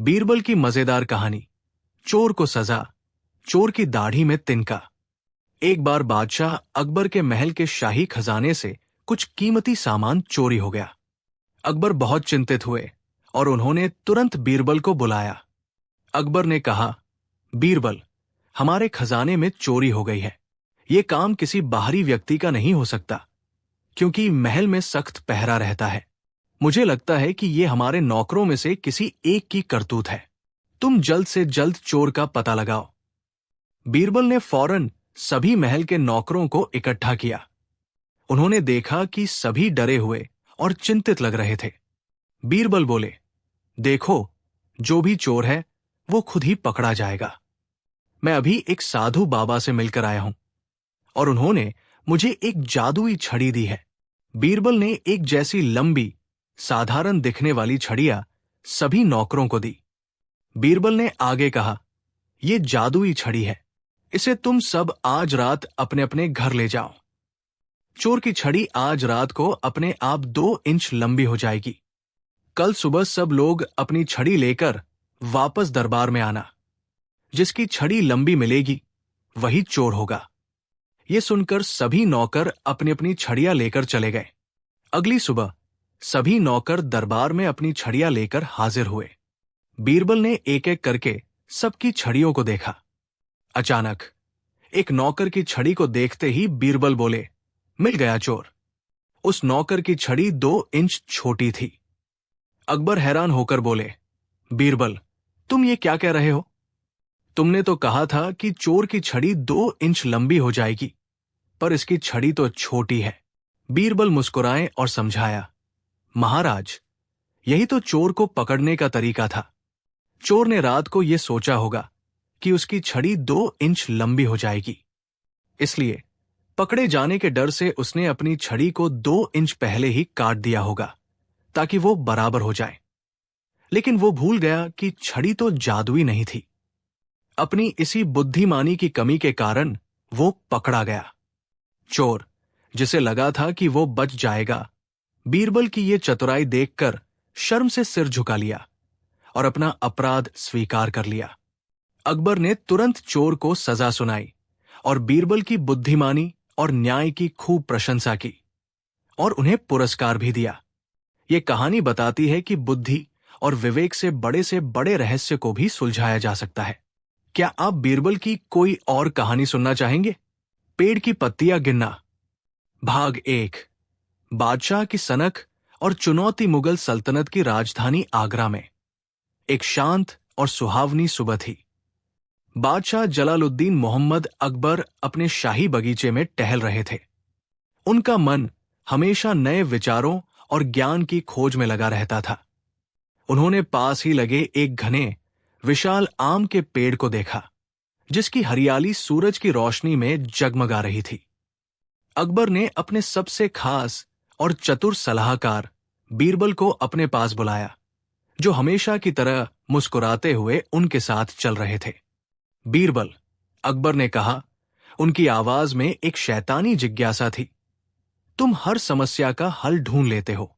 बीरबल की मजेदार कहानी। चोर को सजा, चोर की दाढ़ी में तिनका। एक बार बादशाह अकबर के महल के शाही खजाने से कुछ कीमती सामान चोरी हो गया। अकबर बहुत चिंतित हुए और उन्होंने तुरंत बीरबल को बुलाया। अकबर ने कहा, बीरबल, हमारे खजाने में चोरी हो गई है। ये काम किसी बाहरी व्यक्ति का नहीं हो सकता, क्योंकि महल में सख्त पहरा रहता है। मुझे लगता है कि ये हमारे नौकरों में से किसी एक की करतूत है। तुम जल्द से जल्द चोर का पता लगाओ। बीरबल ने फौरन सभी महल के नौकरों को इकट्ठा किया। उन्होंने देखा कि सभी डरे हुए और चिंतित लग रहे थे। बीरबल बोले, देखो, जो भी चोर है वो खुद ही पकड़ा जाएगा। मैं अभी एक साधु बाबा से मिलकर आया हूं और उन्होंने मुझे एक जादुई छड़ी दी है। बीरबल ने एक जैसी लंबी, साधारण दिखने वाली छड़ियां सभी नौकरों को दी। बीरबल ने आगे कहा, यह जादुई छड़ी है, इसे तुम सब आज रात अपने अपने घर ले जाओ। चोर की छड़ी आज रात को अपने आप 2 इंच लंबी हो जाएगी। कल सुबह सब लोग अपनी छड़ी लेकर वापस दरबार में आना। जिसकी छड़ी लंबी मिलेगी वही चोर होगा। ये सुनकर सभी नौकर अपनी अपनी छड़ियां लेकर चले गए। अगली सुबह सभी नौकर दरबार में अपनी छड़ियां लेकर हाजिर हुए। बीरबल ने एक एक करके सबकी छड़ियों को देखा। अचानक एक नौकर की छड़ी को देखते ही बीरबल बोले, मिल गया चोर। उस नौकर की छड़ी 2 इंच छोटी थी। अकबर हैरान होकर बोले, बीरबल, तुम ये क्या कह रहे हो? तुमने तो कहा था कि चोर की छड़ी 2 इंच लंबी हो जाएगी, पर इसकी छड़ी तो छोटी है। बीरबल मुस्कुराए और समझाया, महाराज, यही तो चोर को पकड़ने का तरीका था। चोर ने रात को यह सोचा होगा कि उसकी छड़ी 2 इंच लंबी हो जाएगी, इसलिए पकड़े जाने के डर से उसने अपनी छड़ी को 2 इंच पहले ही काट दिया होगा, ताकि वो बराबर हो जाए। लेकिन वो भूल गया कि छड़ी तो जादुई नहीं थी। अपनी इसी बुद्धिमानी की कमी के कारण वो पकड़ा गया। चोर, जिसे लगा था कि वो बच जाएगा, बीरबल की ये चतुराई देखकर शर्म से सिर झुका लिया और अपना अपराध स्वीकार कर लिया। अकबर ने तुरंत चोर को सजा सुनाई और बीरबल की बुद्धिमानी और न्याय की खूब प्रशंसा की और उन्हें पुरस्कार भी दिया। ये कहानी बताती है कि बुद्धि और विवेक से बड़े रहस्य को भी सुलझाया जा सकता है। क्या आप बीरबल की कोई और कहानी सुनना चाहेंगे? पेड़ की पत्तियां गिनना। भाग 1। बादशाह की सनक और चुनौती। मुगल सल्तनत की राजधानी आगरा में एक शांत और सुहावनी सुबह थी। बादशाह जलालुद्दीन मोहम्मद अकबर अपने शाही बगीचे में टहल रहे थे। उनका मन हमेशा नए विचारों और ज्ञान की खोज में लगा रहता था। उन्होंने पास ही लगे एक घने, विशाल आम के पेड़ को देखा, जिसकी हरियाली सूरज की रोशनी में जगमगा रही थी। अकबर ने अपने सबसे खास और चतुर सलाहकार बीरबल को अपने पास बुलाया, जो हमेशा की तरह मुस्कुराते हुए उनके साथ चल रहे थे। बीरबल, अकबर ने कहा, उनकी आवाज में एक शैतानी जिज्ञासा थी, तुम हर समस्या का हल ढूंढ लेते हो।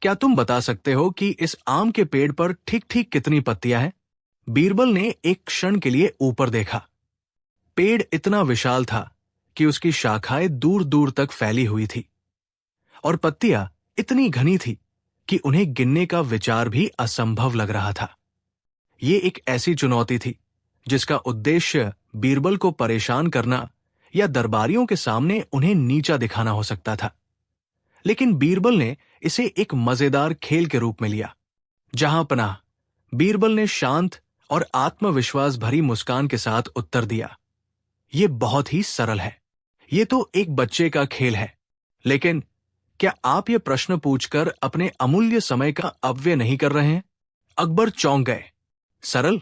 क्या तुम बता सकते हो कि इस आम के पेड़ पर ठीक ठीक कितनी पत्तियां हैं? बीरबल ने एक क्षण के लिए ऊपर देखा। पेड़ इतना विशाल था कि उसकी शाखाएं दूर दूर तक फैली हुई थी और पत्तियां इतनी घनी थी कि उन्हें गिनने का विचार भी असंभव लग रहा था। ये एक ऐसी चुनौती थी जिसका उद्देश्य बीरबल को परेशान करना या दरबारियों के सामने उन्हें नीचा दिखाना हो सकता था। लेकिन बीरबल ने इसे एक मजेदार खेल के रूप में लिया। जहां पनाह, बीरबल ने शांत और आत्मविश्वास भरी मुस्कान के साथ उत्तर दिया, यह बहुत ही सरल है। ये तो एक बच्चे का खेल है, लेकिन क्या आप ये प्रश्न पूछकर अपने अमूल्य समय का अपव्यय नहीं कर रहे हैं? अकबर चौंक गए। सरल?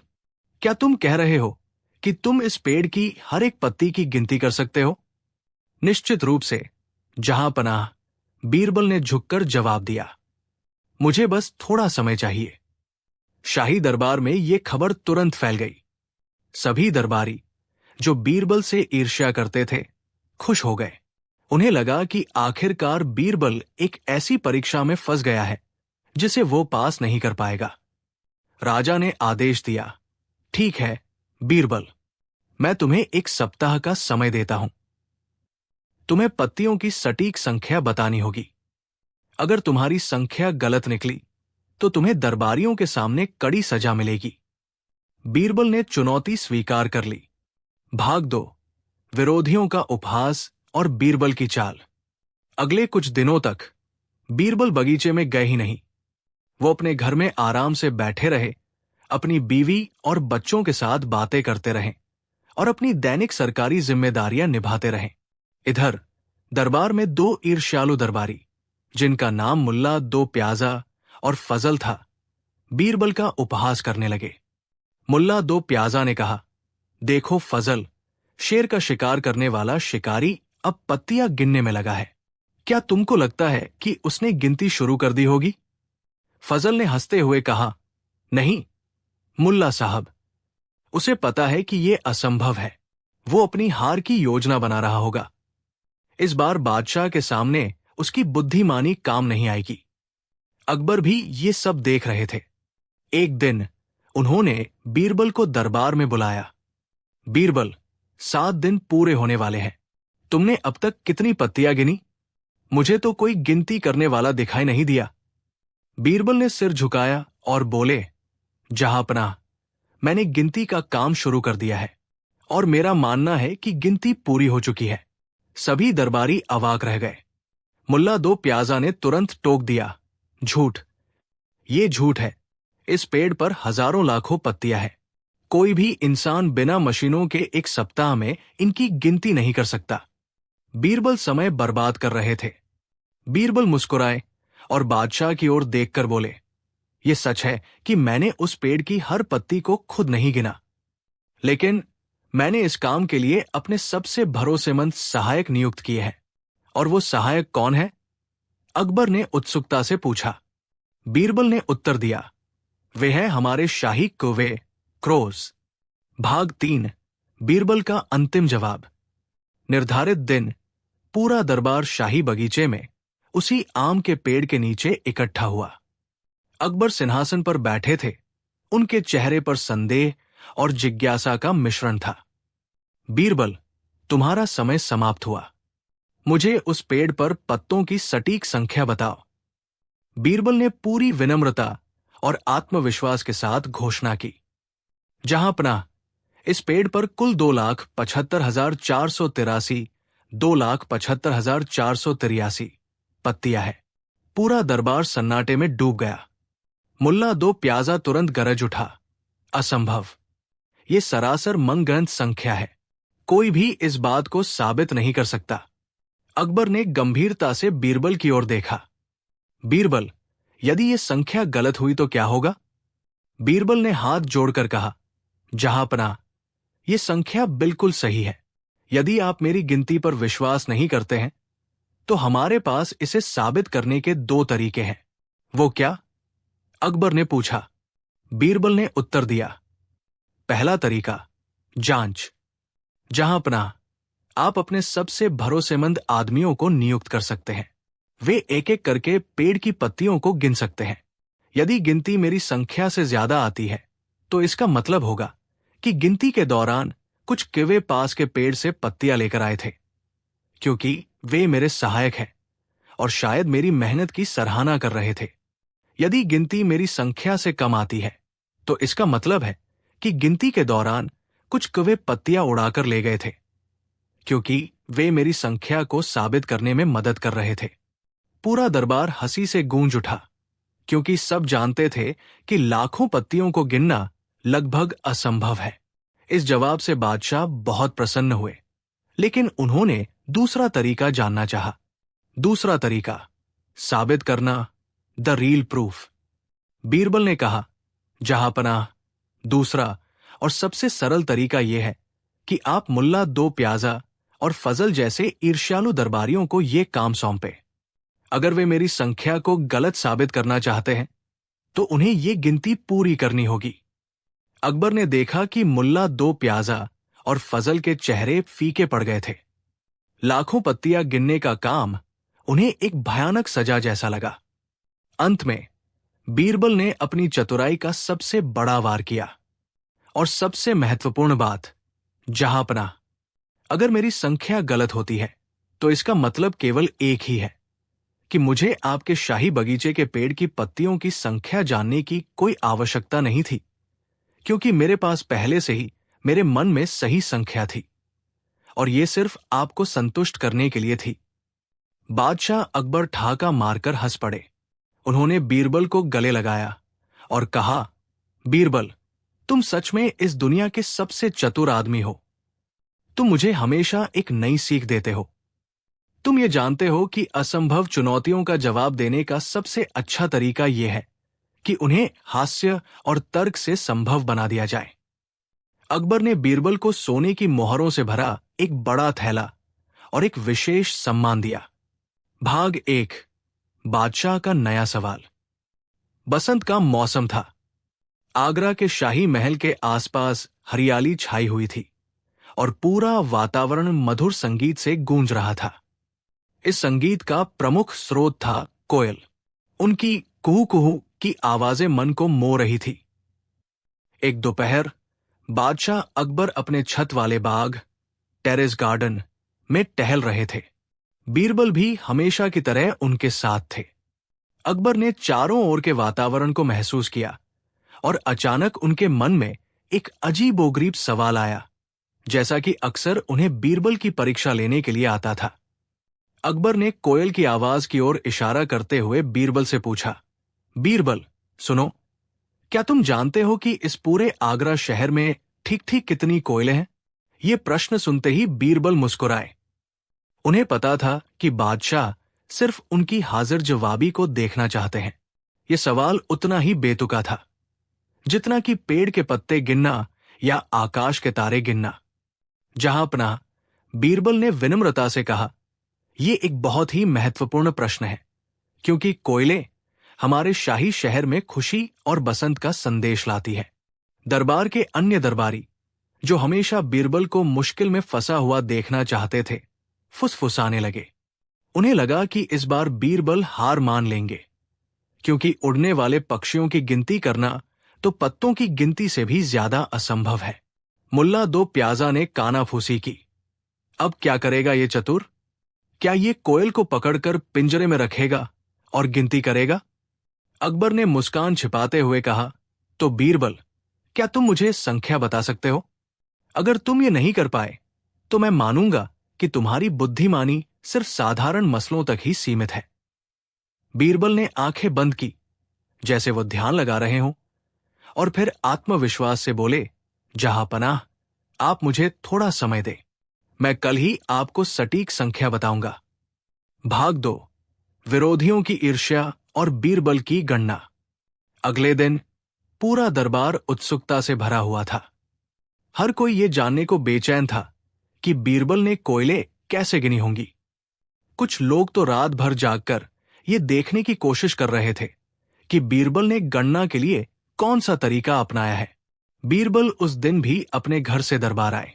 क्या तुम कह रहे हो कि तुम इस पेड़ की हर एक पत्ती की गिनती कर सकते हो? निश्चित रूप से, जहां पनाह, बीरबल ने झुककर जवाब दिया, मुझे बस थोड़ा समय चाहिए। शाही दरबार में यह खबर तुरंत फैल गई। सभी दरबारी, जो बीरबल से ईर्ष्या करते थे, खुश हो गए। उन्हें लगा कि आखिरकार बीरबल एक ऐसी परीक्षा में फंस गया है जिसे वो पास नहीं कर पाएगा। राजा ने आदेश दिया, ठीक है बीरबल, मैं तुम्हें 1 सप्ताह का समय देता हूं। तुम्हें पत्तियों की सटीक संख्या बतानी होगी। अगर तुम्हारी संख्या गलत निकली तो तुम्हें दरबारियों के सामने कड़ी सजा मिलेगी। बीरबल ने चुनौती स्वीकार कर ली। भाग 2, विरोधियों का उपहास और बीरबल की चाल। अगले कुछ दिनों तक बीरबल बगीचे में गए ही नहीं। वो अपने घर में आराम से बैठे रहे, अपनी बीवी और बच्चों के साथ बातें करते रहे और अपनी दैनिक सरकारी जिम्मेदारियां निभाते रहे। इधर दरबार में 2 ईर्ष्यालु दरबारी, जिनका नाम मुल्ला 2 प्याजा और फजल था, बीरबल का उपहास करने लगे। मुल्ला 2 प्याजा ने कहा, देखो फजल, शेर का शिकार करने वाला शिकारी अब पत्तियां गिनने में लगा है। क्या तुमको लगता है कि उसने गिनती शुरू कर दी होगी? फजल ने हंसते हुए कहा, नहीं मुल्ला साहब, उसे पता है कि यह असंभव है। वो अपनी हार की योजना बना रहा होगा। इस बार बादशाह के सामने उसकी बुद्धिमानी काम नहीं आएगी। अकबर भी ये सब देख रहे थे। एक दिन उन्होंने बीरबल को दरबार में बुलाया। बीरबल, 7 दिन पूरे होने वाले हैं। तुमने अब तक कितनी पत्तियां गिनी? मुझे तो कोई गिनती करने वाला दिखाई नहीं दिया। बीरबल ने सिर झुकाया और बोले, जहांपनाह, मैंने गिनती का काम शुरू कर दिया है और मेरा मानना है कि गिनती पूरी हो चुकी है। सभी दरबारी अवाक रह गए। मुल्ला 2 प्याजा ने तुरंत टोक दिया, झूठ, ये झूठ है। इस पेड़ पर हजारों लाखों पत्तियां हैं। कोई भी इंसान बिना मशीनों के 1 सप्ताह में इनकी गिनती नहीं कर सकता। बीरबल समय बर्बाद कर रहे थे। बीरबल मुस्कुराए और बादशाह की ओर देखकर बोले, ये सच है कि मैंने उस पेड़ की हर पत्ती को खुद नहीं गिना, लेकिन मैंने इस काम के लिए अपने सबसे भरोसेमंद सहायक नियुक्त किए हैं। और वो सहायक कौन है? अकबर ने उत्सुकता से पूछा। बीरबल ने उत्तर दिया, वे हैं हमारे शाही कौवे क्रोज। भाग 3, बीरबल का अंतिम जवाब। निर्धारित दिन पूरा दरबार शाही बगीचे में उसी आम के पेड़ के नीचे इकट्ठा हुआ। अकबर सिंहासन पर बैठे थे। उनके चेहरे पर संदेह और जिज्ञासा का मिश्रण था। बीरबल, तुम्हारा समय समाप्त हुआ। मुझे उस पेड़ पर पत्तों की सटीक संख्या बताओ। बीरबल ने पूरी विनम्रता और आत्मविश्वास के साथ घोषणा की, जहांपनाह, इस पेड़ पर कुल 2,75,483 2,75,483 पत्तियां हैं। पूरा दरबार सन्नाटे में डूब गया। मुल्ला 2 प्याजा तुरंत गरज उठा, असंभव, ये सरासर मनगढ़ंत संख्या है। कोई भी इस बात को साबित नहीं कर सकता। अकबर ने गंभीरता से बीरबल की ओर देखा। बीरबल, यदि ये संख्या गलत हुई तो क्या होगा? बीरबल ने हाथ जोड़कर कहा, जहांपनाह, ये संख्या बिल्कुल सही है। यदि आप मेरी गिनती पर विश्वास नहीं करते हैं तो हमारे पास इसे साबित करने के 2 तरीके हैं। वो क्या? अकबर ने पूछा। बीरबल ने उत्तर दिया, पहला तरीका, जांच। जहांपनाह, आप अपने सबसे भरोसेमंद आदमियों को नियुक्त कर सकते हैं। वे एक एक करके पेड़ की पत्तियों को गिन सकते हैं। यदि गिनती मेरी संख्या से ज्यादा आती है तो इसका मतलब होगा कि गिनती के दौरान कुछ किवे पास के पेड़ से पत्तियां लेकर आए थे, क्योंकि वे मेरे सहायक हैं और शायद मेरी मेहनत की सराहना कर रहे थे। यदि गिनती मेरी संख्या से कम आती है तो इसका मतलब है कि गिनती के दौरान कुछ कौवे पत्तियां उड़ाकर ले गए थे, क्योंकि वे मेरी संख्या को साबित करने में मदद कर रहे थे। पूरा दरबार हंसी से गूंज उठा, क्योंकि सब जानते थे कि लाखों पत्तियों को गिनना लगभग असंभव है। इस जवाब से बादशाह बहुत प्रसन्न हुए, लेकिन उन्होंने दूसरा तरीका जानना चाहा। दूसरा तरीका, साबित करना, द रियल प्रूफ। बीरबल ने कहा, जहांपनाह, दूसरा और सबसे सरल तरीका यह है कि आप मुल्ला 2 प्याजा और फजल जैसे ईर्ष्यालु दरबारियों को यह काम सौंपे। अगर वे मेरी संख्या को गलत साबित करना चाहते हैं तो उन्हें यह गिनती पूरी करनी होगी। अकबर ने देखा कि मुल्ला 2 प्याजा और फजल के चेहरे फीके पड़ गए थे। लाखों पत्तियां गिनने का काम उन्हें एक भयानक सजा जैसा लगा। अंत में बीरबल ने अपनी चतुराई का सबसे बड़ा वार किया। और सबसे महत्वपूर्ण बात, जहांपनाह, अगर मेरी संख्या गलत होती है तो इसका मतलब केवल एक ही है कि मुझे आपके शाही बगीचे के पेड़ की पत्तियों की संख्या जानने की कोई आवश्यकता नहीं थी, क्योंकि मेरे पास पहले से ही मेरे मन में सही संख्या थी और यह सिर्फ आपको संतुष्ट करने के लिए थी। बादशाह अकबर ठहाका मारकर हंस पड़े। उन्होंने बीरबल को गले लगाया और कहा, बीरबल, तुम सच में इस दुनिया के सबसे चतुर आदमी हो। तुम मुझे हमेशा एक नई सीख देते हो। तुम ये जानते हो कि असंभव चुनौतियों का जवाब देने का सबसे अच्छा तरीका यह है कि उन्हें हास्य और तर्क से संभव बना दिया जाए। अकबर ने बीरबल को सोने की मोहरों से भरा एक बड़ा थैला और एक विशेष सम्मान दिया। भाग 1, बादशाह का नया सवाल। बसंत का मौसम था। आगरा के शाही महल के आसपास हरियाली छाई हुई थी और पूरा वातावरण मधुर संगीत से गूंज रहा था। इस संगीत का प्रमुख स्रोत था कोयल। उनकी कुहू कुहू की आवाजें मन को मोह रही थी। एक दोपहर बादशाह अकबर अपने छत वाले बाग, टेरेस गार्डन में टहल रहे थे। बीरबल भी हमेशा की तरह उनके साथ थे। अकबर ने चारों ओर के वातावरण को महसूस किया और अचानक उनके मन में एक अजीबोगरीब सवाल आया, जैसा कि अक्सर उन्हें बीरबल की परीक्षा लेने के लिए आता था। अकबर ने कोयल की आवाज की ओर इशारा करते हुए बीरबल से पूछा, बीरबल, सुनो, क्या तुम जानते हो कि इस पूरे आगरा शहर में ठीक ठीक कितनी कोयलें हैं? ये प्रश्न सुनते ही बीरबल मुस्कुराए। उन्हें पता था कि बादशाह सिर्फ उनकी हाजिर जवाबी को देखना चाहते हैं। यह सवाल उतना ही बेतुका था जितना कि पेड़ के पत्ते गिनना या आकाश के तारे गिनना। जहांपनाह, बीरबल ने विनम्रता से कहा, यह एक बहुत ही महत्वपूर्ण प्रश्न है, क्योंकि कोयलें हमारे शाही शहर में खुशी और बसंत का संदेश लाती है। दरबार के अन्य दरबारी, जो हमेशा बीरबल को मुश्किल में फंसा हुआ देखना चाहते थे, फुसफुसाने लगे। उन्हें लगा कि इस बार बीरबल हार मान लेंगे, क्योंकि उड़ने वाले पक्षियों की गिनती करना तो पत्तों की गिनती से भी ज्यादा असंभव है। मुल्ला दो प्याजा ने कानाफूसी की। अब क्या करेगा ये चतुर? क्या ये कोयल को पकड़कर पिंजरे में रखेगा और गिनती करेगा? अकबर ने मुस्कान छिपाते हुए कहा, तो बीरबल, क्या तुम मुझे संख्या बता सकते हो? अगर तुम ये नहीं कर पाए तो मैं मानूंगा कि तुम्हारी बुद्धिमानी सिर्फ साधारण मसलों तक ही सीमित है। बीरबल ने आंखें बंद की, जैसे वो ध्यान लगा रहे हों, और फिर आत्मविश्वास से बोले, जहांपनाह, आप मुझे थोड़ा समय दें। मैं कल ही आपको सटीक संख्या बताऊंगा। भाग 2, विरोधियों की ईर्ष्या और बीरबल की गणना। अगले दिन पूरा दरबार उत्सुकता से भरा हुआ था। हर कोई ये जानने को बेचैन था कि बीरबल ने कोयलें कैसे गिनी होंगी। कुछ लोग तो रात भर जागकर ये देखने की कोशिश कर रहे थे कि बीरबल ने गणना के लिए कौन सा तरीका अपनाया है। बीरबल उस दिन भी अपने घर से दरबार आए,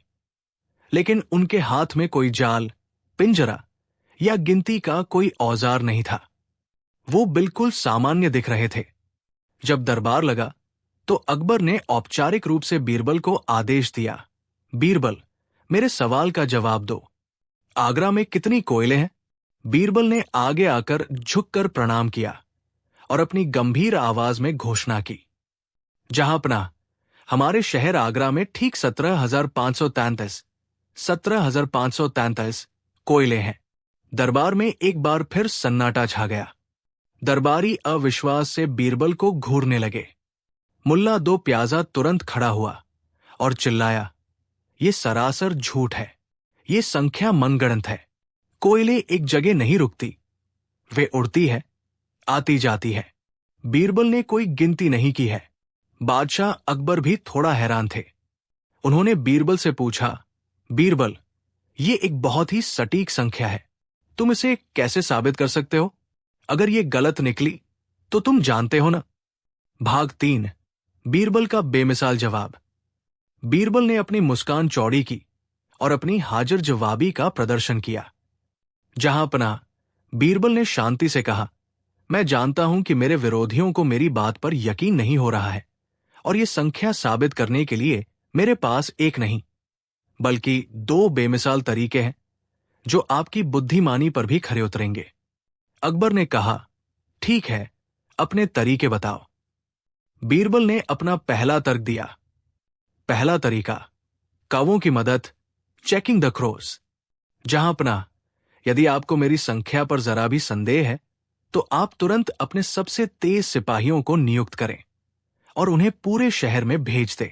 लेकिन उनके हाथ में कोई जाल, पिंजरा या गिनती का कोई औजार नहीं था। वो बिल्कुल सामान्य दिख रहे थे। जब दरबार लगा तो अकबर ने औपचारिक रूप से बीरबल को आदेश दिया, बीरबल, मेरे सवाल का जवाब दो। आगरा में कितनी कोयलें हैं? बीरबल ने आगे आकर झुककर प्रणाम किया और अपनी गंभीर आवाज में घोषणा की, जहांपनाह, हमारे शहर आगरा में ठीक 17,533 कोयले हैं। दरबार में एक बार फिर सन्नाटा छा गया। दरबारी अविश्वास से बीरबल को घूरने लगे। मुल्ला दो प्याजा तुरंत खड़ा हुआ और चिल्लाया, ये सरासर झूठ है। ये संख्या मनगढ़ंत है। कोयले एक जगह नहीं रुकती, वे उड़ती है, आती जाती है। बीरबल ने कोई गिनती नहीं की है। बादशाह अकबर भी थोड़ा हैरान थे। उन्होंने बीरबल से पूछा, बीरबल, ये एक बहुत ही सटीक संख्या है, तुम इसे कैसे साबित कर सकते हो? अगर ये गलत निकली तो तुम जानते हो ना। भाग 3, बीरबल का बेमिसाल जवाब। बीरबल ने अपनी मुस्कान चौड़ी की और अपनी हाजिर जवाबी का प्रदर्शन किया। जहांपनाह, बीरबल ने शांति से कहा, मैं जानता हूं कि मेरे विरोधियों को मेरी बात पर यकीन नहीं हो रहा है, और ये संख्या साबित करने के लिए मेरे पास एक नहीं बल्कि दो बेमिसाल तरीके हैं जो आपकी बुद्धिमानी पर भी खरे उतरेंगे। अकबर ने कहा, ठीक है, अपने तरीके बताओ। बीरबल ने अपना पहला तर्क दिया। पहला तरीका, कौवों की मदद, चेकिंग द क्रोज। जहां अपना, यदि आपको मेरी संख्या पर जरा भी संदेह है तो आप तुरंत अपने सबसे तेज सिपाहियों को नियुक्त करें और उन्हें पूरे शहर में भेज दें।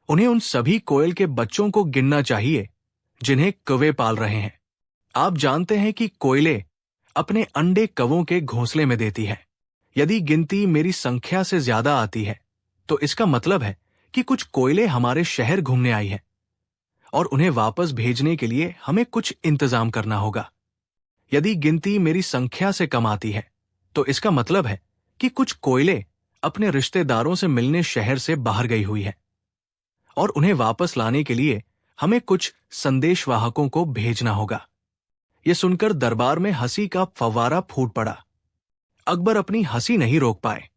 उन्हें उन सभी कोयल के बच्चों को गिनना चाहिए जिन्हें कौवे पाल रहे हैं। आप जानते हैं कि कोयले अपने अंडे कौवों के घोंसले में देती है। यदि गिनती मेरी संख्या से ज्यादा आती है तो इसका मतलब है कि कुछ कोयले हमारे शहर घूमने आई है और उन्हें वापस भेजने के लिए हमें कुछ इंतजाम करना होगा। यदि गिनती मेरी संख्या से कम आती है तो इसका मतलब है कि कुछ कोयले अपने रिश्तेदारों से मिलने शहर से बाहर गई हुई है और उन्हें वापस लाने के लिए हमें कुछ संदेशवाहकों को भेजना होगा। यह सुनकर दरबार में हंसी का फव्वारा फूट पड़ा। अकबर अपनी हंसी नहीं रोक पाए।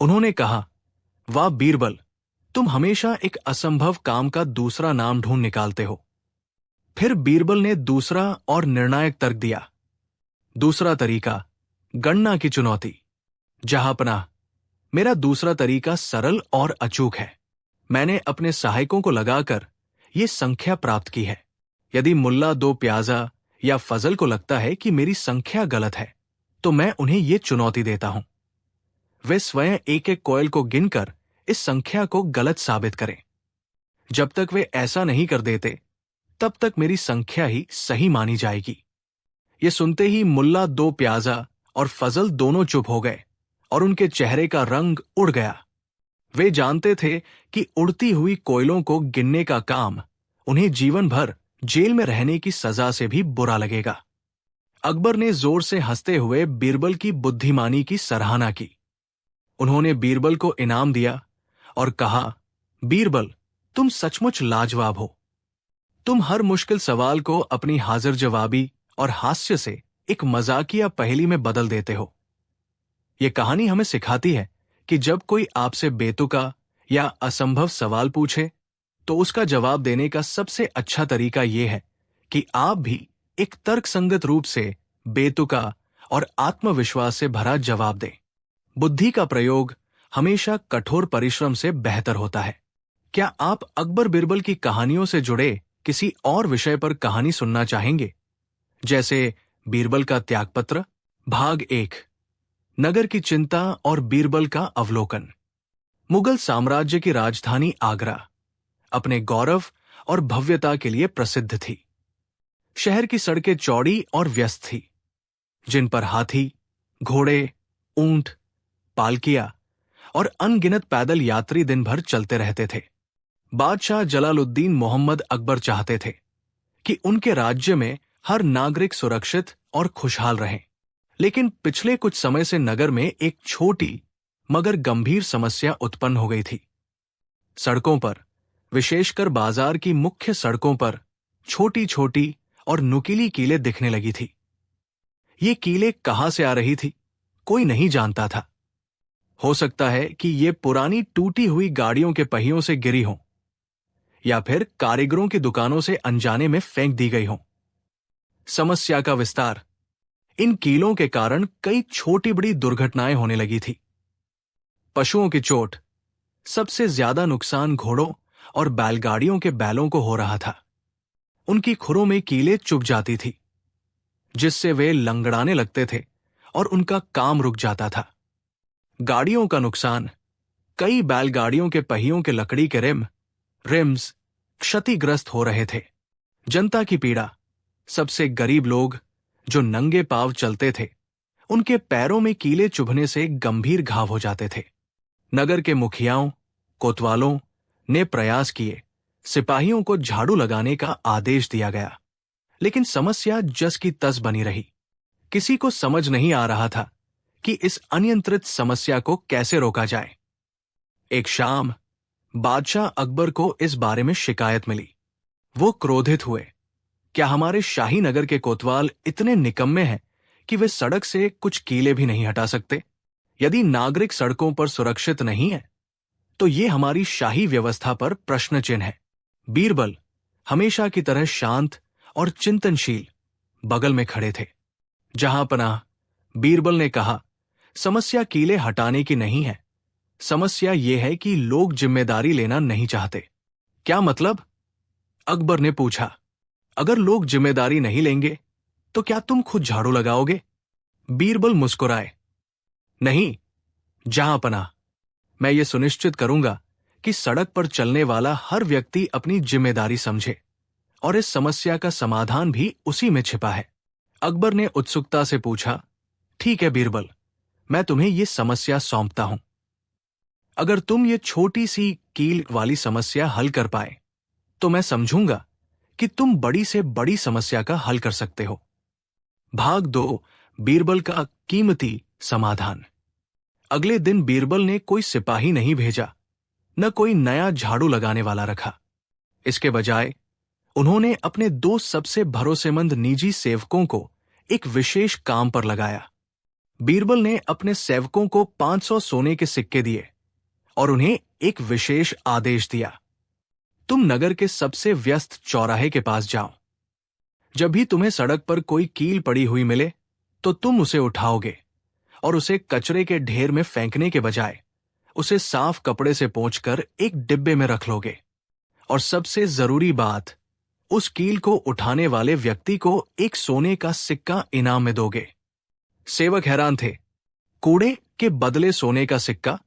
उन्होंने कहा, वाह बीरबल, तुम हमेशा एक असंभव काम का दूसरा नाम ढूंढ निकालते हो। फिर बीरबल ने दूसरा और निर्णायक तर्क दिया। दूसरा तरीका, गणना की चुनौती। जहांपना, मेरा दूसरा तरीका सरल और अचूक है। मैंने अपने सहायकों को लगाकर यह संख्या प्राप्त की है। यदि मुल्ला दो प्याजा या फजल को लगता है कि मेरी संख्या गलत है तो मैं उन्हें यह चुनौती देता हूं। वे स्वयं एक एक कोयल को गिनकर इस संख्या को गलत साबित करें। जब तक वे ऐसा नहीं कर देते तब तक मेरी संख्या ही सही मानी जाएगी। ये सुनते ही मुल्ला दो प्याजा और फजल दोनों चुप हो गए और उनके चेहरे का रंग उड़ गया। वे जानते थे कि उड़ती हुई कोयलों को गिनने का काम उन्हें जीवन भर जेल में रहने की सजा से भी बुरा लगेगा। अकबर ने जोर से हंसते हुए बीरबल की बुद्धिमानी की सराहना की। उन्होंने बीरबल को इनाम दिया और कहा, बीरबल, तुम सचमुच लाजवाब हो। तुम हर मुश्किल सवाल को अपनी हाजिर जवाबी और हास्य से एक मजाकिया पहेली में बदल देते हो। यह कहानी हमें सिखाती है कि जब कोई आपसे बेतुका या असंभव सवाल पूछे तो उसका जवाब देने का सबसे अच्छा तरीका यह है कि आप भी एक तर्कसंगत रूप से बेतुका और आत्मविश्वास से भरा जवाब दें। बुद्धि का प्रयोग हमेशा कठोर परिश्रम से बेहतर होता है। क्या आप अकबर बिरबल की कहानियों से जुड़े किसी और विषय पर कहानी सुनना चाहेंगे, जैसे बीरबल का त्यागपत्र भाग 1, नगर की चिंता और बीरबल का अवलोकन। मुगल साम्राज्य की राजधानी आगरा अपने गौरव और भव्यता के लिए प्रसिद्ध थी। शहर की सड़कें चौड़ी और व्यस्त थी, जिन पर हाथी, घोड़े, ऊंट, पालकियां और अनगिनत पैदल यात्री दिन भर चलते रहते थे। बादशाह जलालुद्दीन मोहम्मद अकबर चाहते थे कि उनके राज्य में हर नागरिक सुरक्षित और खुशहाल रहे। लेकिन पिछले कुछ समय से नगर में एक छोटी मगर गंभीर समस्या उत्पन्न हो गई थी। सड़कों पर, विशेषकर बाजार की मुख्य सड़कों पर, छोटी छोटी और नुकीली कीलें दिखने लगी थी। ये कीलें कहां से आ रही थी, कोई नहीं जानता था। हो सकता है कि ये पुरानी टूटी हुई गाड़ियों के पहियों से गिरी हों या फिर कारीगरों की दुकानों से अनजाने में फेंक दी गई हों। समस्या का विस्तार, इन कीलों के कारण कई छोटी बड़ी दुर्घटनाएं होने लगी थी। पशुओं की चोट, सबसे ज्यादा नुकसान घोड़ों और बैलगाड़ियों के बैलों को हो रहा था। उनकी खुरों में कीलें चुभ जाती थी, जिससे वे लंगड़ाने लगते थे और उनका काम रुक जाता था। गाड़ियों का नुकसान, कई बैलगाड़ियों के पहियों के लकड़ी के रिम्स क्षतिग्रस्त हो रहे थे। जनता की पीड़ा, सबसे गरीब लोग जो नंगे पांव चलते थे, उनके पैरों में कीले चुभने से गंभीर घाव हो जाते थे। नगर के मुखियाओं, कोतवालों ने प्रयास किए, सिपाहियों को झाड़ू लगाने का आदेश दिया गया, लेकिन समस्या जस की तस बनी रही। किसी को समझ नहीं आ रहा था कि इस अनियंत्रित समस्या को कैसे रोका जाए। एक शाम बादशाह अकबर को इस बारे में शिकायत मिली। वो क्रोधित हुए। क्या हमारे शाही नगर के कोतवाल इतने निकम्मे हैं कि वे सड़क से कुछ कीले भी नहीं हटा सकते। यदि नागरिक सड़कों पर सुरक्षित नहीं है, तो ये हमारी शाही व्यवस्था पर प्रश्न चिन्ह है। बीरबल हमेशा की तरह शांत और चिंतनशील बगल में खड़े थे। जहां पनाह, बीरबल ने कहा, समस्या कीले हटाने की नहीं है, समस्या यह है कि लोग जिम्मेदारी लेना नहीं चाहते। क्या मतलब? अकबर ने पूछा। अगर लोग जिम्मेदारी नहीं लेंगे तो क्या तुम खुद झाड़ू लगाओगे? बीरबल मुस्कुराए। नहीं जहां पनाह, मैं ये सुनिश्चित करूंगा कि सड़क पर चलने वाला हर व्यक्ति अपनी जिम्मेदारी समझे, और इस समस्या का समाधान भी उसी में छिपा है। अकबर ने उत्सुकता से पूछा, ठीक है बीरबल, मैं तुम्हें ये समस्या सौंपता हूं। अगर तुम ये छोटी सी कील वाली समस्या हल कर पाए तो मैं समझूंगा कि तुम बड़ी से बड़ी समस्या का हल कर सकते हो। भाग 2, बीरबल का कीमती समाधान। अगले दिन बीरबल ने कोई सिपाही नहीं भेजा, न कोई नया झाड़ू लगाने वाला रखा। इसके बजाय उन्होंने अपने 2 सबसे भरोसेमंद निजी सेवकों को एक विशेष काम पर लगाया। बीरबल ने अपने सेवकों को 500 सोने के सिक्के दिए और उन्हें एक विशेष आदेश दिया, तुम नगर के सबसे व्यस्त चौराहे के पास जाओ। जब भी तुम्हें सड़क पर कोई कील पड़ी हुई मिले तो तुम उसे उठाओगे और उसे कचरे के ढेर में फेंकने के बजाय उसे साफ कपड़े से पोंछकर एक डिब्बे में रख लोगे। और सबसे जरूरी बात, उस कील को उठाने वाले व्यक्ति को एक सोने का सिक्का इनाम में दोगे। सेवक हैरान थे, कूड़े के बदले सोने का सिक्का?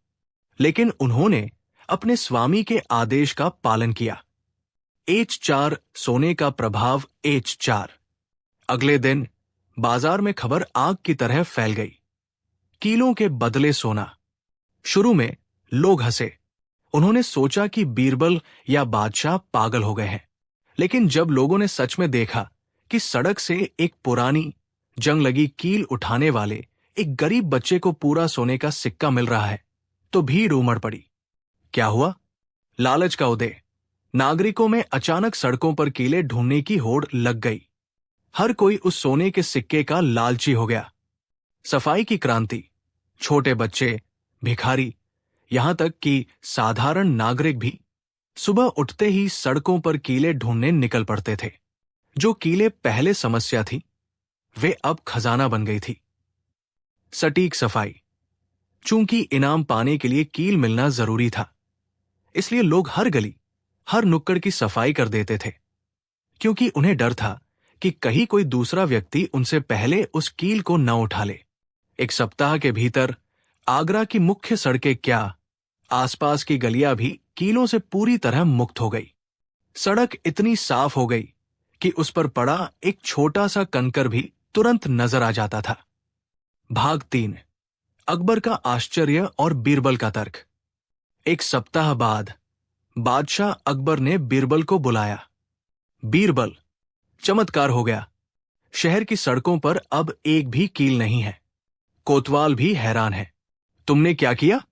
लेकिन उन्होंने अपने स्वामी के आदेश का पालन किया। H4 सोने का प्रभाव H4। अगले दिन बाजार में खबर आग की तरह फैल गई, कीलों के बदले सोना। शुरू में लोग हंसे, उन्होंने सोचा कि बीरबल या बादशाह पागल हो गए हैं। लेकिन जब लोगों ने सच में देखा कि सड़क से एक पुरानी जंग लगी कील उठाने वाले एक गरीब बच्चे को पूरा सोने का सिक्का मिल रहा है, तो भीड़ उमड़ पड़ी। क्या हुआ? लालच का उदय। नागरिकों में अचानक सड़कों पर कीले ढूंढने की होड़ लग गई। हर कोई उस सोने के सिक्के का लालची हो गया। सफाई की क्रांति। छोटे बच्चे, भिखारी, यहां तक कि साधारण नागरिक भी सुबह उठते ही सड़कों पर कीले ढूंढने निकल पड़ते थे। जो कीले पहले समस्या थी, वे अब खजाना बन गई थी। सटीक सफाई। चूंकि इनाम पाने के लिए कील मिलना जरूरी था, इसलिए लोग हर गली, हर नुक्कड़ की सफाई कर देते थे, क्योंकि उन्हें डर था कि कहीं कोई दूसरा व्यक्ति उनसे पहले उस कील को न उठा ले। एक सप्ताह के भीतर आगरा की मुख्य सड़कें क्या, आसपास की गलियां भी कीलों से पूरी तरह मुक्त हो गई। सड़क इतनी साफ हो गई कि उस पर पड़ा एक छोटा सा कंकर भी तुरंत नजर आ जाता था। भाग 3, अकबर का आश्चर्य और बीरबल का तर्क। एक सप्ताह बाद बादशाह अकबर ने बीरबल को बुलाया। बीरबल, चमत्कार हो गया। शहर की सड़कों पर अब एक भी कील नहीं है। कोतवाल भी हैरान है। तुमने क्या किया?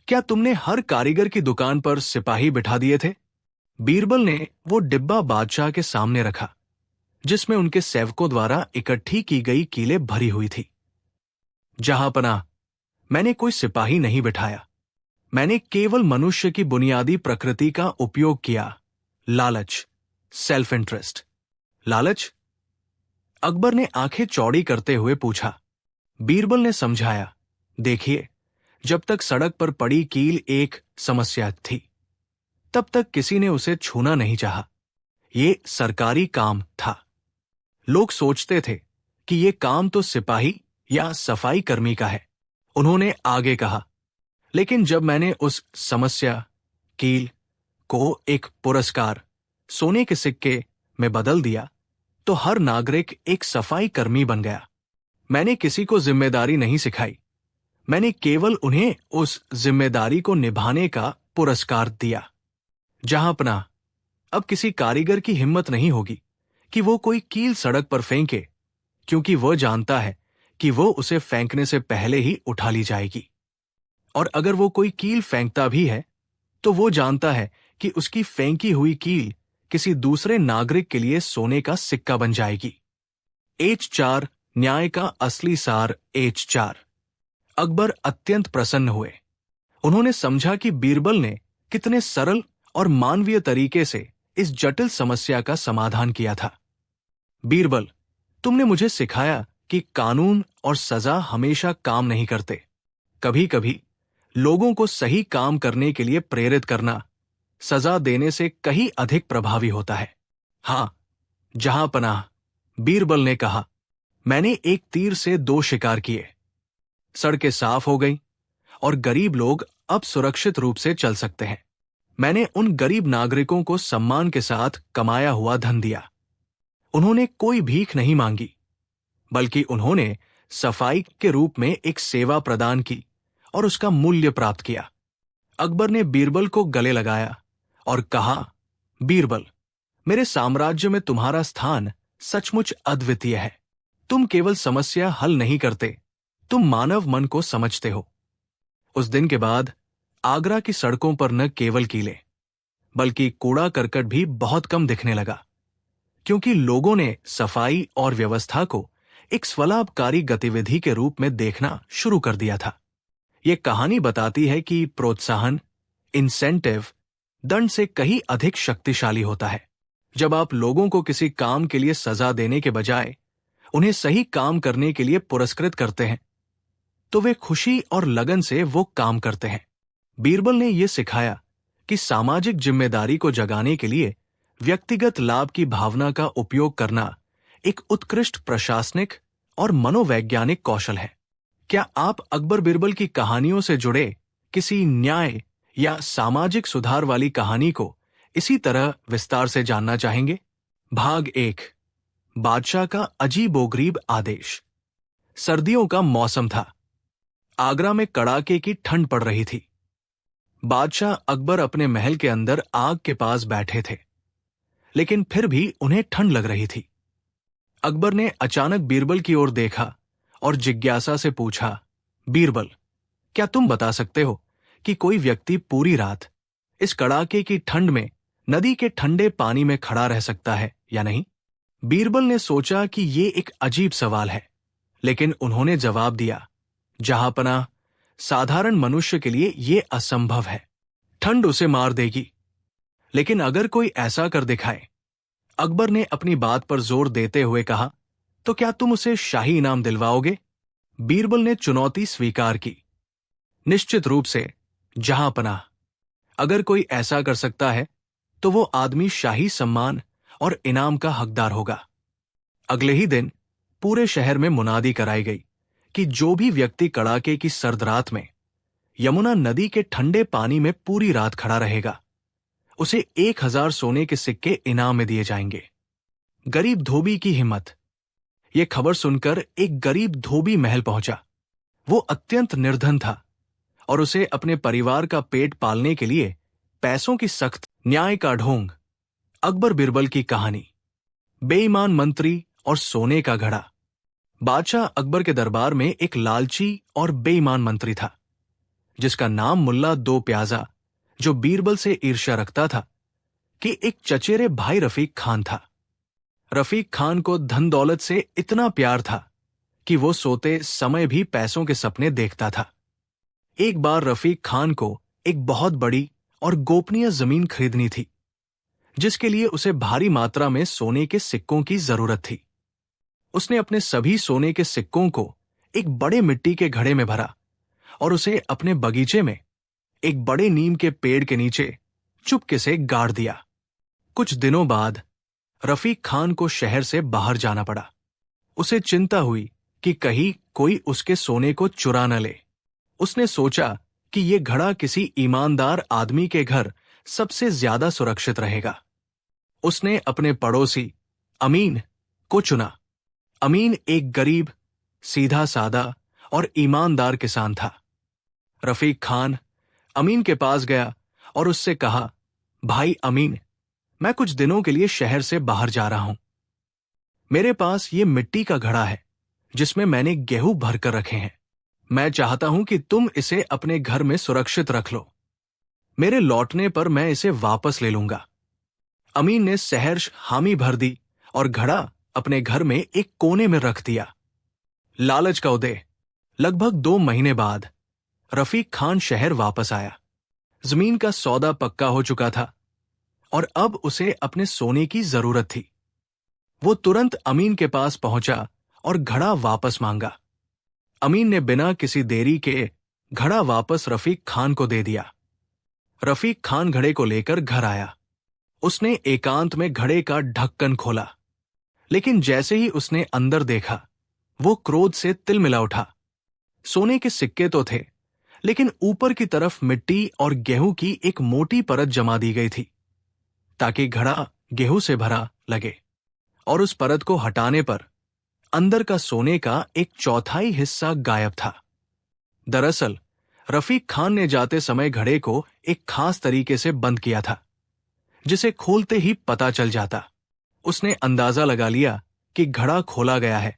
क्या तुमने हर कारीगर की दुकान पर सिपाही बिठा दिए थे? बीरबल ने वो डिब्बा बादशाह के सामने रखा, जिसमें उनके सेवकों द्वारा इकट्ठी की गई कीलें भरी हुई थी। जहां पनाह, मैंने कोई सिपाही नहीं बिठाया, मैंने केवल मनुष्य की बुनियादी प्रकृति का उपयोग किया। लालच, सेल्फ इंटरेस्ट। लालच? अकबर ने आंखें चौड़ी करते हुए पूछा। बीरबल ने समझाया, देखिए, जब तक सड़क पर पड़ी कील एक समस्या थी, तब तक किसी ने उसे छूना नहीं चाहा। ये सरकारी काम था। लोग सोचते थे कि ये काम तो सिपाही या सफाई कर्मी का है। उन्होंने आगे कहा, लेकिन जब मैंने उस समस्या, कील, को एक पुरस्कार, सोने के सिक्के में बदल दिया, तो हर नागरिक एक सफाई कर्मी बन गया। मैंने किसी को जिम्मेदारी नहीं सिखाई, मैंने केवल उन्हें उस जिम्मेदारी को निभाने का पुरस्कार दिया। जहां पनाह, अब किसी कारीगर की हिम्मत नहीं होगी कि वो कोई कील सड़क पर फेंके, क्योंकि वह जानता है कि वो उसे फेंकने से पहले ही उठा ली जाएगी। और अगर वो कोई कील फेंकता भी है, तो वो जानता है कि उसकी फेंकी हुई कील किसी दूसरे नागरिक के लिए सोने का सिक्का बन जाएगी। H4 न्याय का असली सार H4। अकबर अत्यंत प्रसन्न हुए। उन्होंने समझा कि बीरबल ने कितने सरल और मानवीय तरीके से इस जटिल समस्या का समाधान किया था। बीरबल, तुमने मुझे सिखाया कि कानून और सजा हमेशा काम नहीं करते। कभी कभी लोगों को सही काम करने के लिए प्रेरित करना सजा देने से कहीं अधिक प्रभावी होता है। हाँ जहां पनाह, बीरबल ने कहा, मैंने एक तीर से 2 शिकार किए। सड़कें साफ हो गई और गरीब लोग अब सुरक्षित रूप से चल सकते हैं। मैंने उन गरीब नागरिकों को सम्मान के साथ कमाया हुआ धन दिया। उन्होंने कोई भीख नहीं मांगी, बल्कि उन्होंने सफाई के रूप में एक सेवा प्रदान की और उसका मूल्य प्राप्त किया। अकबर ने बीरबल को गले लगाया और कहा, बीरबल, मेरे साम्राज्य में तुम्हारा स्थान सचमुच अद्वितीय है। तुम केवल समस्या हल नहीं करते, तुम मानव मन को समझते हो। उस दिन के बाद आगरा की सड़कों पर न केवल कीले, बल्कि कूड़ा करकट भी बहुत कम दिखने लगा, क्योंकि लोगों ने सफाई और व्यवस्था को एक स्वलाभकारी गतिविधि के रूप में देखना शुरू कर दिया था। यह कहानी बताती है कि प्रोत्साहन, इंसेंटिव, दंड से कहीं अधिक शक्तिशाली होता है। जब आप लोगों को किसी काम के लिए सजा देने के बजाय उन्हें सही काम करने के लिए पुरस्कृत करते हैं, तो वे खुशी और लगन से वो काम करते हैं। बीरबल ने यह सिखाया कि सामाजिक जिम्मेदारी को जगाने के लिए व्यक्तिगत लाभ की भावना का उपयोग करना एक उत्कृष्ट प्रशासनिक और मनोवैज्ञानिक कौशल है। क्या आप अकबर बीरबल की कहानियों से जुड़े किसी न्याय या सामाजिक सुधार वाली कहानी को इसी तरह विस्तार से जानना चाहेंगे? भाग 1, बादशाह का अजीबोगरीब आदेश। सर्दियों का मौसम था। आगरा में कड़ाके की ठंड पड़ रही थी। बादशाह अकबर अपने महल के अंदर आग के पास बैठे थे, लेकिन फिर भी उन्हें ठंड लग रही थी। अकबर ने अचानक बीरबल की ओर देखा और जिज्ञासा से पूछा, बीरबल, क्या तुम बता सकते हो कि कोई व्यक्ति पूरी रात इस कड़ाके की ठंड में नदी के ठंडे पानी में खड़ा रह सकता है या नहीं? बीरबल ने सोचा कि ये एक अजीब सवाल है, लेकिन उन्होंने जवाब दिया, जहांपनाह, साधारण मनुष्य के लिए यह असंभव है। ठंड उसे मार देगी, लेकिन अगर कोई ऐसा कर दिखाए। अकबर ने अपनी बात पर जोर देते हुए कहा, तो क्या तुम उसे शाही इनाम दिलवाओगे? बीरबल ने चुनौती स्वीकार की। निश्चित रूप से, जहांपनाह, अगर कोई ऐसा कर सकता है तो वो आदमी शाही सम्मान और इनाम का हकदार होगा। अगले ही दिन पूरे शहर में मुनादी कराई गई कि जो भी व्यक्ति कड़ाके की सर्द रात में यमुना नदी के ठंडे पानी में पूरी रात खड़ा रहेगा, उसे 1000 सोने के सिक्के इनाम में दिए जाएंगे। गरीब धोबी की हिम्मत। यह खबर सुनकर एक गरीब धोबी महल पहुंचा। वो अत्यंत निर्धन था और उसे अपने परिवार का पेट पालने के लिए पैसों की सख्त, न्याय का ढोंग। अकबर बीरबल की कहानी। बेईमान मंत्री और सोने का घड़ा। बादशाह अकबर के दरबार में एक लालची और बेईमान मंत्री था, जिसका नाम मुल्ला दो प्याजा, जो बीरबल से ईर्ष्या रखता था, कि एक चचेरे भाई रफीक खान था। रफीक खान को धन दौलत से इतना प्यार था कि वो सोते समय भी पैसों के सपने देखता था। एक बार रफीक खान को एक बहुत बड़ी और गोपनीय जमीन खरीदनी थी, जिसके लिए उसे भारी मात्रा में सोने के सिक्कों की जरूरत थी। उसने अपने सभी सोने के सिक्कों को एक बड़े मिट्टी के घड़े में भरा और उसे अपने बगीचे में एक बड़े नीम के पेड़ के नीचे चुपके से गाड़ दिया। कुछ दिनों बाद रफीक खान को शहर से बाहर जाना पड़ा। उसे चिंता हुई कि कहीं कोई उसके सोने को चुरा न ले। उसने सोचा कि यह घड़ा किसी ईमानदार आदमी के घर सबसे ज्यादा सुरक्षित रहेगा। उसने अपने पड़ोसी अमीन को चुना। अमीन एक गरीब, सीधा सादा और ईमानदार किसान था। रफीक खान अमीन के पास गया और उससे कहा, भाई अमीन, मैं कुछ दिनों के लिए शहर से बाहर जा रहा हूं। मेरे पास ये मिट्टी का घड़ा है जिसमें मैंने गेहूं भरकर रखे हैं। मैं चाहता हूं कि तुम इसे अपने घर में सुरक्षित रख लो। मेरे लौटने पर मैं इसे वापस ले लूंगा। अमीन ने सहर्ष हामी भर दी और घड़ा अपने घर में एक कोने में रख दिया। लालच का उदय। लगभग 2 महीने बाद रफीक खान शहर वापस आया। जमीन का सौदा पक्का हो चुका था और अब उसे अपने सोने की जरूरत थी। वो तुरंत अमीन के पास पहुंचा और घड़ा वापस मांगा। अमीन ने बिना किसी देरी के घड़ा वापस रफीक खान को दे दिया। रफीक खान घड़े को लेकर घर आया। उसने एकांत में घड़े का ढक्कन खोला, लेकिन जैसे ही उसने अंदर देखा, वो क्रोध से तिलमिला उठा। सोने के सिक्के तो थे, लेकिन ऊपर की तरफ मिट्टी और गेहूं की एक मोटी परत जमा दी गई थी, ताकि घड़ा गेहूं से भरा लगे। और उस परत को हटाने पर अंदर का सोने का 1/4 हिस्सा गायब था। दरअसल रफीक खान ने जाते समय घड़े को एक खास तरीके से बंद किया था, जिसे खोलते ही पता चल जाता। उसने अंदाजा लगा लिया कि घड़ा खोला गया है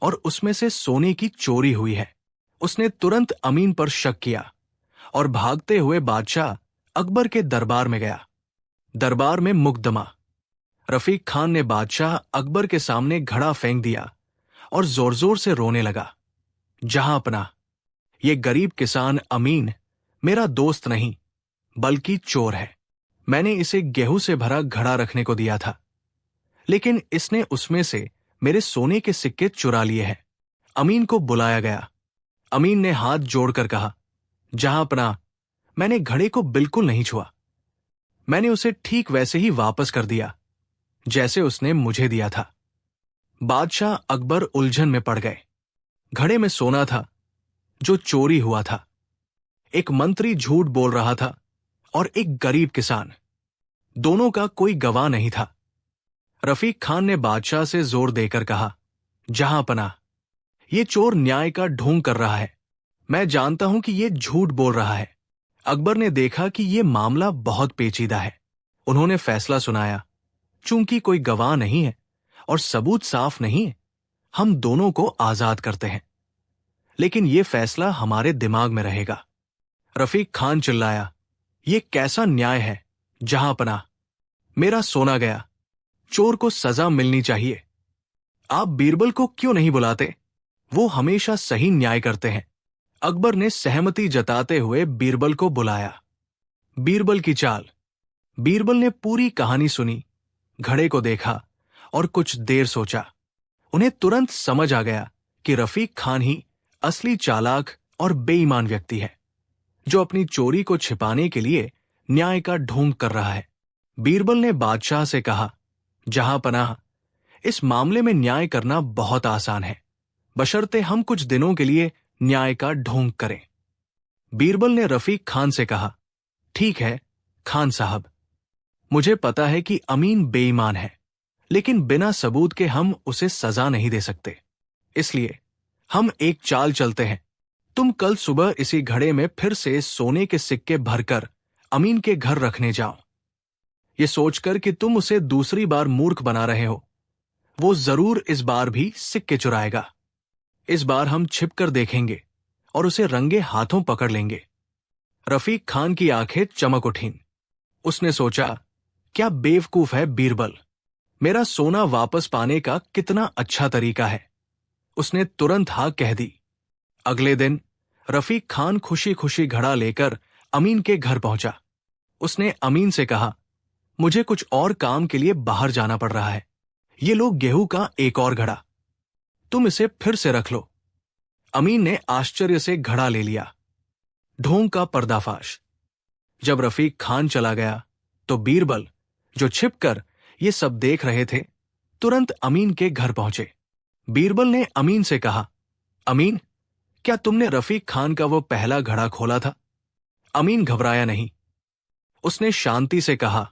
और उसमें से सोने की चोरी हुई है। उसने तुरंत अमीन पर शक किया और भागते हुए बादशाह अकबर के दरबार में गया। दरबार में मुकदमा। रफीक खान ने बादशाह अकबर के सामने घड़ा फेंक दिया और जोर जोर से रोने लगा। जहांपना, ये गरीब किसान अमीन मेरा दोस्त नहीं, बल्कि चोर है। मैंने इसे गेहूं से भरा घड़ा रखने को दिया था, लेकिन इसने उसमें से मेरे सोने के सिक्के चुरा लिए हैं। अमीन को बुलाया गया। अमीन ने हाथ जोड़कर कहा, जहांपना, मैंने घड़े को बिल्कुल नहीं छुआ। मैंने उसे ठीक वैसे ही वापस कर दिया जैसे उसने मुझे दिया था। बादशाह अकबर उलझन में पड़ गए। घड़े में सोना था जो चोरी हुआ था, एक मंत्री झूठ बोल रहा था और एक गरीब किसान, दोनों का कोई गवाह नहीं था। रफीक खान ने बादशाह से जोर देकर कहा, जहांपना, ये चोर न्याय का ढोंग कर रहा है। मैं जानता हूं कि ये झूठ बोल रहा है। अकबर ने देखा कि ये मामला बहुत पेचीदा है। उन्होंने फैसला सुनाया, चूंकि कोई गवाह नहीं है और सबूत साफ नहीं है, हम दोनों को आजाद करते हैं, लेकिन यह फैसला हमारे दिमाग में रहेगा। रफीक खान चिल्लाया, यह कैसा न्याय है जहांपना? मेरा सोना गया, चोर को सजा मिलनी चाहिए। आप बीरबल को क्यों नहीं बुलाते? वो हमेशा सही न्याय करते हैं। अकबर ने सहमति जताते हुए बीरबल को बुलाया। बीरबल की चाल। बीरबल ने पूरी कहानी सुनी, घड़े को देखा और कुछ देर सोचा। उन्हें तुरंत समझ आ गया कि रफीक खान ही असली चालाक और बेईमान व्यक्ति है, जो अपनी चोरी को छिपाने के लिए न्याय का ढोंग कर रहा है। बीरबल ने बादशाह से कहा, जहांपनाह, इस मामले में न्याय करना बहुत आसान है, बशर्ते हम कुछ दिनों के लिए न्याय का ढोंग करें। बीरबल ने रफीक खान से कहा, ठीक है खान साहब, मुझे पता है कि अमीन बेईमान है, लेकिन बिना सबूत के हम उसे सजा नहीं दे सकते। इसलिए हम एक चाल चलते हैं। तुम कल सुबह इसी घड़े में फिर से सोने के सिक्के भरकर अमीन के घर रखने जाओ, ये सोचकर कि तुम उसे दूसरी बार मूर्ख बना रहे हो। वो जरूर इस बार भी सिक्के चुराएगा। इस बार हम छिपकर देखेंगे और उसे रंगे हाथों पकड़ लेंगे। रफीक खान की आंखें चमक उठीं। उसने सोचा, क्या बेवकूफ है बीरबल, मेरा सोना वापस पाने का कितना अच्छा तरीका है। उसने तुरंत हाँ कह दी। अगले दिन रफीक खान खुशी खुशी घड़ा लेकर अमीन के घर पहुंचा। उसने अमीन से कहा, मुझे कुछ और काम के लिए बाहर जाना पड़ रहा है। ये लो गेहूं का एक और घड़ा, तुम इसे फिर से रख लो। अमीन ने आश्चर्य से घड़ा ले लिया। ढोंग का पर्दाफाश। जब रफीक खान चला गया तो बीरबल, जो छिपकर ये सब देख रहे थे, तुरंत अमीन के घर पहुंचे। बीरबल ने अमीन से कहा, अमीन, क्या तुमने रफीक खान का वो पहला घड़ा खोला था? अमीन घबराया नहीं। उसने शांति से कहा,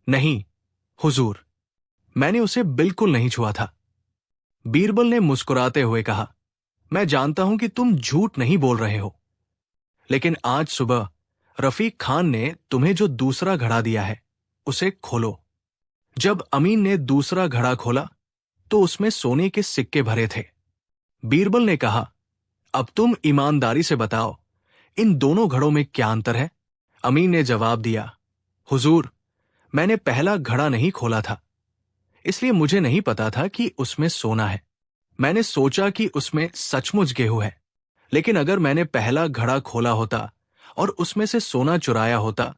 नहीं हुजूर, मैंने उसे बिल्कुल नहीं छुआ था। बीरबल ने मुस्कुराते हुए कहा, मैं जानता हूं कि तुम झूठ नहीं बोल रहे हो, लेकिन आज सुबह रफीक खान ने तुम्हें जो दूसरा घड़ा दिया है, उसे खोलो। जब अमीन ने दूसरा घड़ा खोला तो उसमें सोने के सिक्के भरे थे। बीरबल ने कहा, अब तुम ईमानदारी से बताओ, इन दोनों घड़ों में क्या अंतर है? अमीन ने जवाब दिया, हुजूर, मैंने पहला घड़ा नहीं खोला था, इसलिए मुझे नहीं पता था कि उसमें सोना है। मैंने सोचा कि उसमें सचमुच गेहूं है, लेकिन अगर मैंने पहला घड़ा खोला होता और उसमें से सोना चुराया होता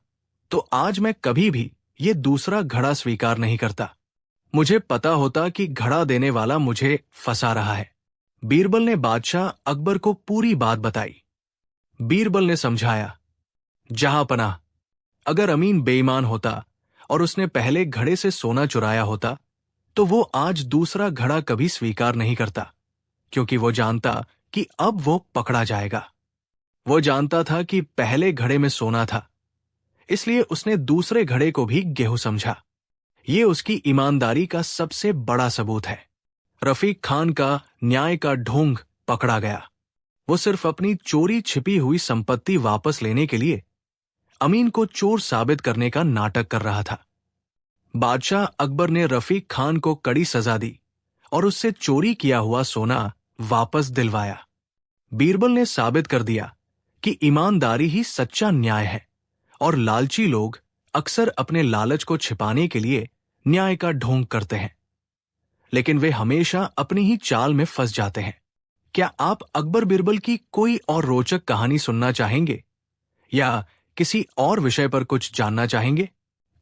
तो आज मैं कभी भी ये दूसरा घड़ा स्वीकार नहीं करता। मुझे पता होता कि घड़ा देने वाला मुझे फंसा रहा है। बीरबल ने बादशाह अकबर को पूरी बात बताई। बीरबल ने समझाया, जहांपनाह, अगर अमीन बेईमान होता और उसने पहले घड़े से सोना चुराया होता तो वो आज दूसरा घड़ा कभी स्वीकार नहीं करता, क्योंकि वो जानता कि अब वो पकड़ा जाएगा। वो जानता था कि पहले घड़े में सोना था, इसलिए उसने दूसरे घड़े को भी गेहूं समझा। ये उसकी ईमानदारी का सबसे बड़ा सबूत है। रफीक खान का न्याय का ढोंग पकड़ा गया। वो सिर्फ अपनी चोरी छिपी हुई संपत्ति वापस लेने के लिए अमीन को चोर साबित करने का नाटक कर रहा था। बादशाह अकबर ने रफीक खान को कड़ी सजा दी और उससे चोरी किया हुआ सोना वापस दिलवाया। बीरबल ने साबित कर दिया कि ईमानदारी ही सच्चा न्याय है और लालची लोग अक्सर अपने लालच को छिपाने के लिए न्याय का ढोंग करते हैं, लेकिन वे हमेशा अपनी ही चाल में फंस जाते हैं। क्या आप अकबर बीरबल की कोई और रोचक कहानी सुनना चाहेंगे या किसी और विषय पर कुछ जानना चाहेंगे?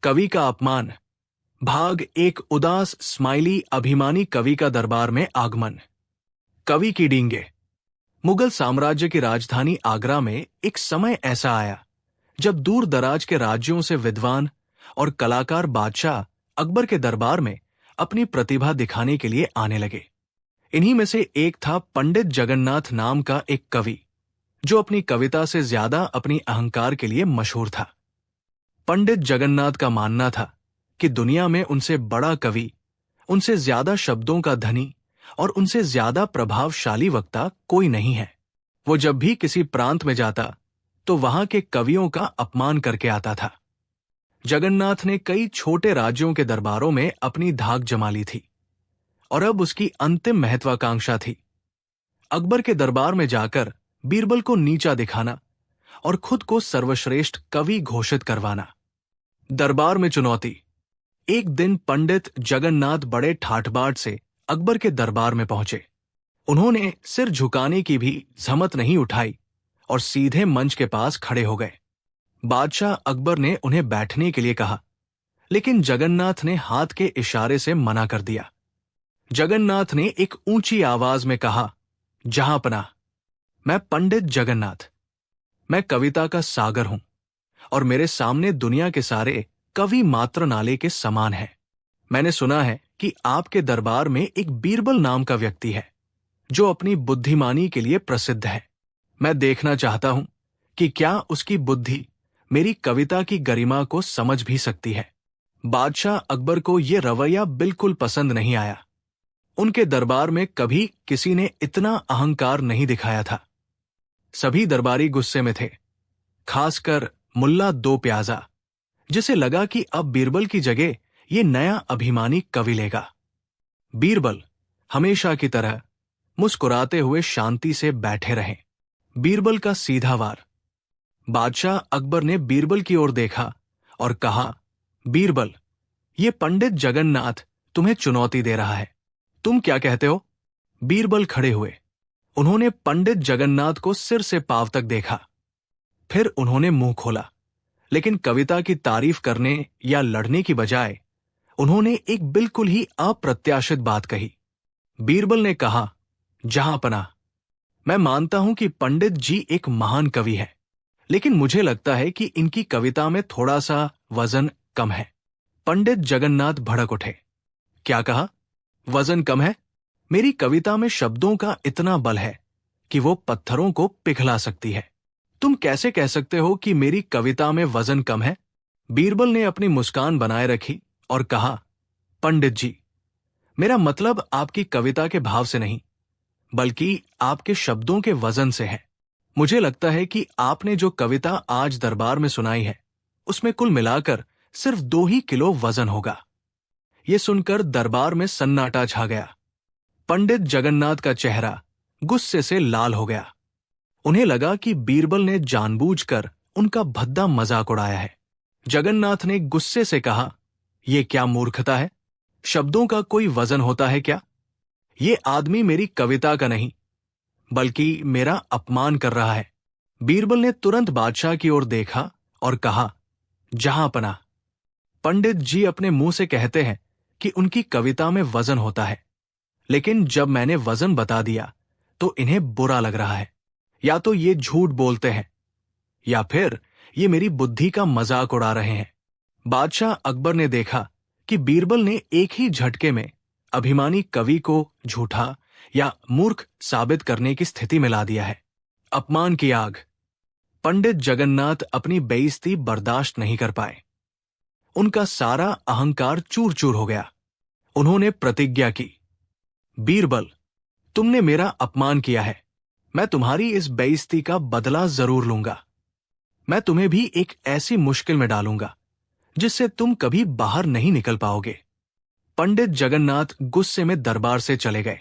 कवि का अपमान, भाग एक। उदास स्माइली अभिमानी कवि का दरबार में आगमन। कवि की डींगे। मुगल साम्राज्य की राजधानी आगरा में एक समय ऐसा आया जब दूर दराज के राज्यों से विद्वान और कलाकार बादशाह अकबर के दरबार में अपनी प्रतिभा दिखाने के लिए आने लगे। इन्हीं में से एक था पंडित जगन्नाथ नाम का एक कवि, जो अपनी कविता से ज्यादा अपनी अहंकार के लिए मशहूर था। पंडित जगन्नाथ का मानना था कि दुनिया में उनसे बड़ा कवि, उनसे ज्यादा शब्दों का धनी और उनसे ज्यादा प्रभावशाली वक्ता कोई नहीं है। वो जब भी किसी प्रांत में जाता तो वहां के कवियों का अपमान करके आता था। जगन्नाथ ने कई छोटे राज्यों के दरबारों में अपनी धाक जमा ली थी और अब उसकी अंतिम महत्वाकांक्षा थी अकबर के दरबार में जाकर बीरबल को नीचा दिखाना और खुद को सर्वश्रेष्ठ कवि घोषित करवाना। दरबार में चुनौती। एक दिन पंडित जगन्नाथ बड़े ठाठबाट से अकबर के दरबार में पहुंचे। उन्होंने सिर झुकाने की भी जहमत नहीं उठाई और सीधे मंच के पास खड़े हो गए। बादशाह अकबर ने उन्हें बैठने के लिए कहा, लेकिन जगन्नाथ ने हाथ के इशारे से मना कर दिया। जगन्नाथ ने एक ऊंची आवाज में कहा, जहांपनाह, मैं पंडित जगन्नाथ, मैं कविता का सागर हूं और मेरे सामने दुनिया के सारे कवि मात्र नाले के समान हैं। मैंने सुना है कि आपके दरबार में एक बीरबल नाम का व्यक्ति है जो अपनी बुद्धिमानी के लिए प्रसिद्ध है। मैं देखना चाहता हूं कि क्या उसकी बुद्धि मेरी कविता की गरिमा को समझ भी सकती है। बादशाह अकबर को यह रवैया बिल्कुल पसंद नहीं आया। उनके दरबार में कभी किसी ने इतना अहंकार नहीं दिखाया था। सभी दरबारी गुस्से में थे, खासकर मुल्ला दो प्याजा, जिसे लगा कि अब बीरबल की जगह ये नया अभिमानी कवि लेगा। बीरबल हमेशा की तरह मुस्कुराते हुए शांति से बैठे रहे। बीरबल का सीधा वार। बादशाह अकबर ने बीरबल की ओर देखा और कहा, बीरबल, ये पंडित जगन्नाथ तुम्हें चुनौती दे रहा है, तुम क्या कहते हो? बीरबल खड़े हुए। उन्होंने पंडित जगन्नाथ को सिर से पांव तक देखा। फिर उन्होंने मुंह खोला, लेकिन कविता की तारीफ करने या लड़ने की बजाय उन्होंने एक बिल्कुल ही अप्रत्याशित बात कही। बीरबल ने कहा, जहांपनाह, मैं मानता हूं कि पंडित जी एक महान कवि है, लेकिन मुझे लगता है कि इनकी कविता में थोड़ा सा वजन कम है। पंडित जगन्नाथ भड़क उठे। क्या कहा? वजन कम है? मेरी कविता में शब्दों का इतना बल है कि वो पत्थरों को पिघला सकती है। तुम कैसे कह सकते हो कि मेरी कविता में वजन कम है? बीरबल ने अपनी मुस्कान बनाए रखी और कहा, पंडित जी, मेरा मतलब आपकी कविता के भाव से नहीं, बल्कि आपके शब्दों के वजन से है। मुझे लगता है कि आपने जो कविता आज दरबार में सुनाई है, उसमें कुल मिलाकर सिर्फ 2 ही किलो वजन होगा। ये सुनकर दरबार में सन्नाटा छा गया। पंडित जगन्नाथ का चेहरा गुस्से से लाल हो गया। उन्हें लगा कि बीरबल ने जानबूझकर उनका भद्दा मजाक उड़ाया है। जगन्नाथ ने गुस्से से कहा, यह क्या मूर्खता है? शब्दों का कोई वजन होता है क्या? ये आदमी मेरी कविता का नहीं बल्कि मेरा अपमान कर रहा है। बीरबल ने तुरंत बादशाह की ओर देखा और कहा, जहांपना, पंडित जी अपने मुंह से कहते हैं कि उनकी कविता में वजन होता है, लेकिन जब मैंने वजन बता दिया तो इन्हें बुरा लग रहा है। या तो ये झूठ बोलते हैं या फिर ये मेरी बुद्धि का मजाक उड़ा रहे हैं। बादशाह अकबर ने देखा कि बीरबल ने एक ही झटके में अभिमानी कवि को झूठा या मूर्ख साबित करने की स्थिति में ला दिया है। अपमान की आग। पंडित जगन्नाथ अपनी बेइज्जती बर्दाश्त नहीं कर पाए। उनका सारा अहंकार चूर चूर हो गया। उन्होंने प्रतिज्ञा की, बीरबल, तुमने मेरा अपमान किया है, मैं तुम्हारी इस बेइज्जती का बदला जरूर लूंगा। मैं तुम्हें भी एक ऐसी मुश्किल में डालूंगा जिससे तुम कभी बाहर नहीं निकल पाओगे। पंडित जगन्नाथ गुस्से में दरबार से चले गए।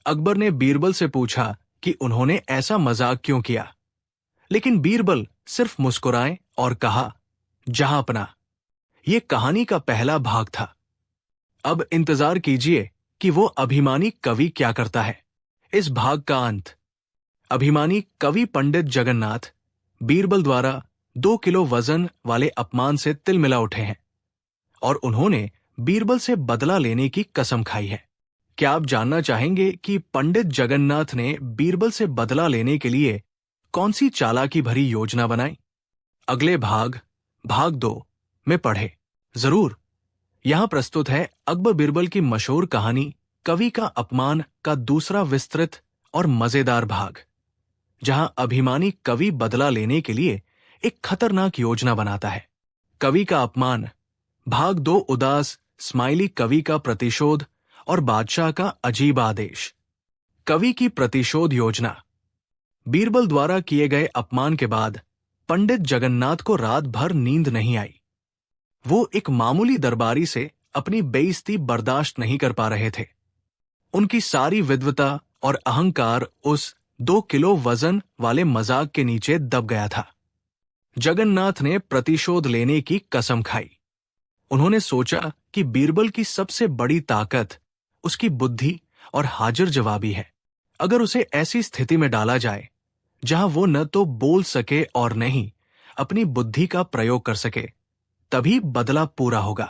अकबर ने बीरबल से पूछा कि उन्होंने ऐसा मजाक क्यों किया, लेकिन बीरबल सिर्फ मुस्कुराए और कहा, जहांपना, यह कहानी का पहला भाग था। अब इंतजार कीजिए कि वो अभिमानी कवि क्या करता है। इस भाग का अंत। अभिमानी कवि पंडित जगन्नाथ बीरबल द्वारा 2 किलो वजन वाले अपमान से तिलमिला उठे हैं और उन्होंने बीरबल से बदला लेने की कसम खाई है। क्या आप जानना चाहेंगे कि पंडित जगन्नाथ ने बीरबल से बदला लेने के लिए कौन सी चालाकी भरी योजना बनाई? अगले भाग 2 में पढ़े जरूर। यहां प्रस्तुत है अकबर बीरबल की मशहूर कहानी कवि का अपमान का दूसरा विस्तृत और मजेदार भाग, जहां अभिमानी कवि बदला लेने के लिए एक खतरनाक योजना बनाता है। कवि का अपमान, भाग 2। उदास स्माइली कवि का प्रतिशोध और बादशाह का अजीब आदेश। कवि की प्रतिशोध योजना। बीरबल द्वारा किए गए अपमान के बाद पंडित जगन्नाथ को रात भर नींद नहीं आई। वो एक मामूली दरबारी से अपनी बेइज्जती बर्दाश्त नहीं कर पा रहे थे। उनकी सारी विद्वता और अहंकार उस 2 किलो वजन वाले मजाक के नीचे दब गया था। जगन्नाथ ने प्रतिशोध लेने की कसम खाई। उन्होंने सोचा कि बीरबल की सबसे बड़ी ताकत उसकी बुद्धि और हाजिर जवाबी है। अगर उसे ऐसी स्थिति में डाला जाए जहां वो न तो बोल सके और नहीं अपनी बुद्धि का प्रयोग कर सके, तभी बदला पूरा होगा।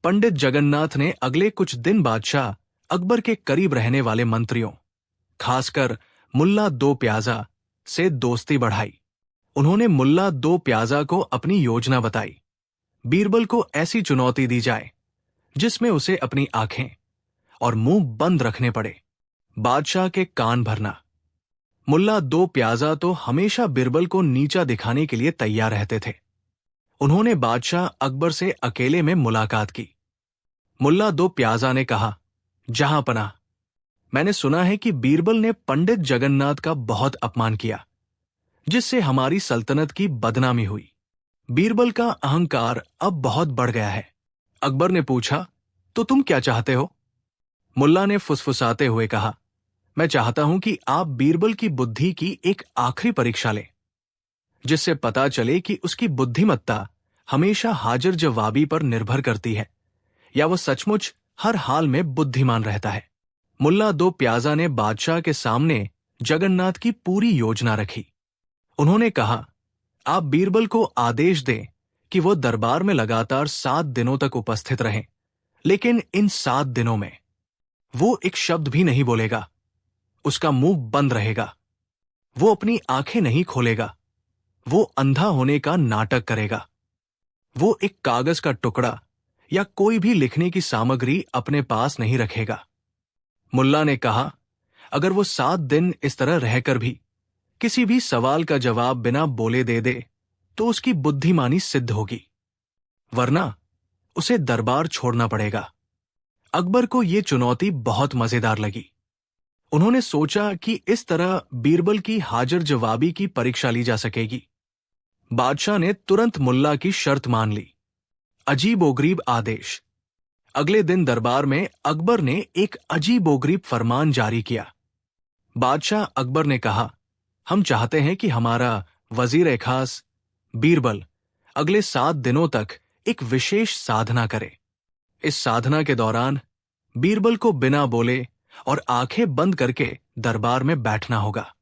पंडित जगन्नाथ ने अगले कुछ दिन बादशाह अकबर के करीब रहने वाले मंत्रियों, खासकर मुल्ला दो प्याजा से दोस्ती बढ़ाई। उन्होंने मुल्ला दो प्याजा को अपनी योजना बताई। बीरबल को ऐसी चुनौती दी जाए जिसमें उसे अपनी आंखें और मुंह बंद रखने पड़े। बादशाह के कान भरना। मुल्ला दो प्याजा तो हमेशा बीरबल को नीचा दिखाने के लिए तैयार रहते थे। उन्होंने बादशाह अकबर से अकेले में मुलाकात की। मुल्ला दो प्याजा ने कहा, जहांपना, मैंने सुना है कि बीरबल ने पंडित जगन्नाथ का बहुत अपमान किया, जिससे हमारी सल्तनत की बदनामी हुई। बीरबल का अहंकार अब बहुत बढ़ गया है। अकबर ने पूछा, तो तुम क्या चाहते हो? मुल्ला ने फुसफुसाते हुए कहा, मैं चाहता हूं कि आप बीरबल की बुद्धि की एक आखिरी परीक्षा लें, जिससे पता चले कि उसकी बुद्धिमत्ता हमेशा हाजिर जवाबी पर निर्भर करती है या वह सचमुच हर हाल में बुद्धिमान रहता है। मुल्ला दो प्याजा ने बादशाह के सामने जगन्नाथ की पूरी योजना रखी। उन्होंने कहा, आप बीरबल को आदेश दें कि वो दरबार में लगातार 7 दिनों तक उपस्थित रहें, लेकिन इन 7 दिनों में वो एक शब्द भी नहीं बोलेगा। उसका मुंह बंद रहेगा। वो अपनी आंखें नहीं खोलेगा। वो अंधा होने का नाटक करेगा। वो एक कागज का टुकड़ा या कोई भी लिखने की सामग्री अपने पास नहीं रखेगा। मुल्ला ने कहा, अगर वो 7 दिन इस तरह रहकर भी किसी भी सवाल का जवाब बिना बोले दे दे तो उसकी बुद्धिमानी सिद्ध होगी, वरना उसे दरबार छोड़ना पड़ेगा। अकबर को यह चुनौती बहुत मजेदार लगी। उन्होंने सोचा कि इस तरह बीरबल की हाजिर जवाबी की परीक्षा ली जा सकेगी। बादशाह ने तुरंत मुल्ला की शर्त मान ली। अजीबोगरीब आदेश। अगले दिन दरबार में अकबर ने एक अजीबोगरीब फरमान जारी किया। बादशाह अकबर ने कहा, हम चाहते हैं कि हमारा वजीर खास बीरबल अगले 7 दिनों तक एक विशेष साधना करे। इस साधना के दौरान बीरबल को बिना बोले और आंखें बंद करके दरबार में बैठना होगा।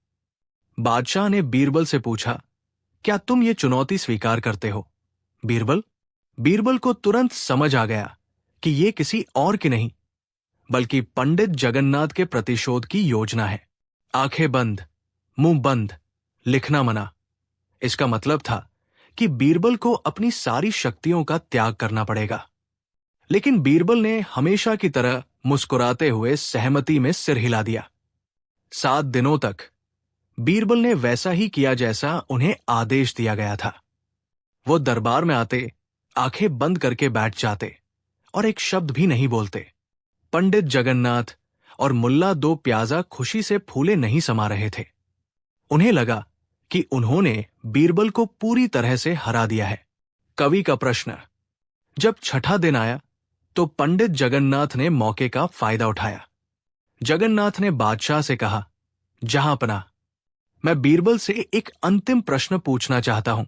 बादशाह ने बीरबल से पूछा, क्या तुम ये चुनौती स्वीकार करते हो? बीरबल बीरबल को तुरंत समझ आ गया कि ये किसी और की नहीं बल्कि पंडित जगन्नाथ के प्रतिशोध की योजना है। आंखें बंद, मुंह बंद, लिखना मना। इसका मतलब था कि बीरबल को अपनी सारी शक्तियों का त्याग करना पड़ेगा। लेकिन बीरबल ने हमेशा की तरह मुस्कुराते हुए सहमति में सिर हिला दिया। 7 दिनों तक बीरबल ने वैसा ही किया जैसा उन्हें आदेश दिया गया था। वो दरबार में आते, आंखें बंद करके बैठ जाते और एक शब्द भी नहीं बोलते। पंडित जगन्नाथ और मुल्ला दो प्याजा खुशी से फूले नहीं समा रहे थे। उन्हें लगा कि उन्होंने बीरबल को पूरी तरह से हरा दिया है। कवि का प्रश्न। जब छठा दिन आया तो पंडित जगन्नाथ ने मौके का फायदा उठाया। जगन्नाथ ने बादशाह से कहा, जहांपना, मैं बीरबल से एक अंतिम प्रश्न पूछना चाहता हूं।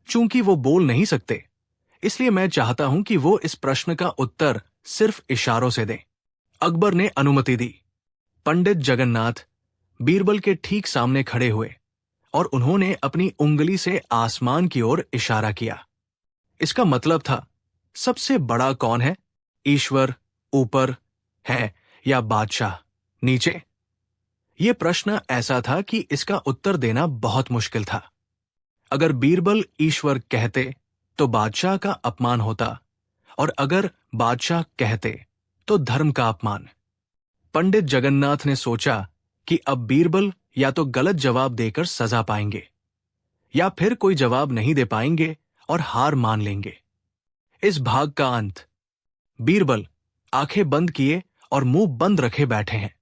चूंकि वो बोल नहीं सकते, इसलिए मैं चाहता हूं कि वो इस प्रश्न का उत्तर सिर्फ इशारों से दें। अकबर ने अनुमति दी। पंडित जगन्नाथ बीरबल के ठीक सामने खड़े हुए और उन्होंने अपनी उंगली से आसमान की ओर इशारा किया। इसका मतलब था, सबसे बड़ा कौन है? ईश्वर ऊपर है या बादशाह नीचे? यह प्रश्न ऐसा था कि इसका उत्तर देना बहुत मुश्किल था। अगर बीरबल ईश्वर कहते तो बादशाह का अपमान होता, और अगर बादशाह कहते तो धर्म का अपमान। पंडित जगन्नाथ ने सोचा कि अब बीरबल या तो गलत जवाब देकर सजा पाएंगे या फिर कोई जवाब नहीं दे पाएंगे और हार मान लेंगे। इस भाग का अंत। बीरबल आंखें बंद किए और मुंह बंद रखे बैठे हैं।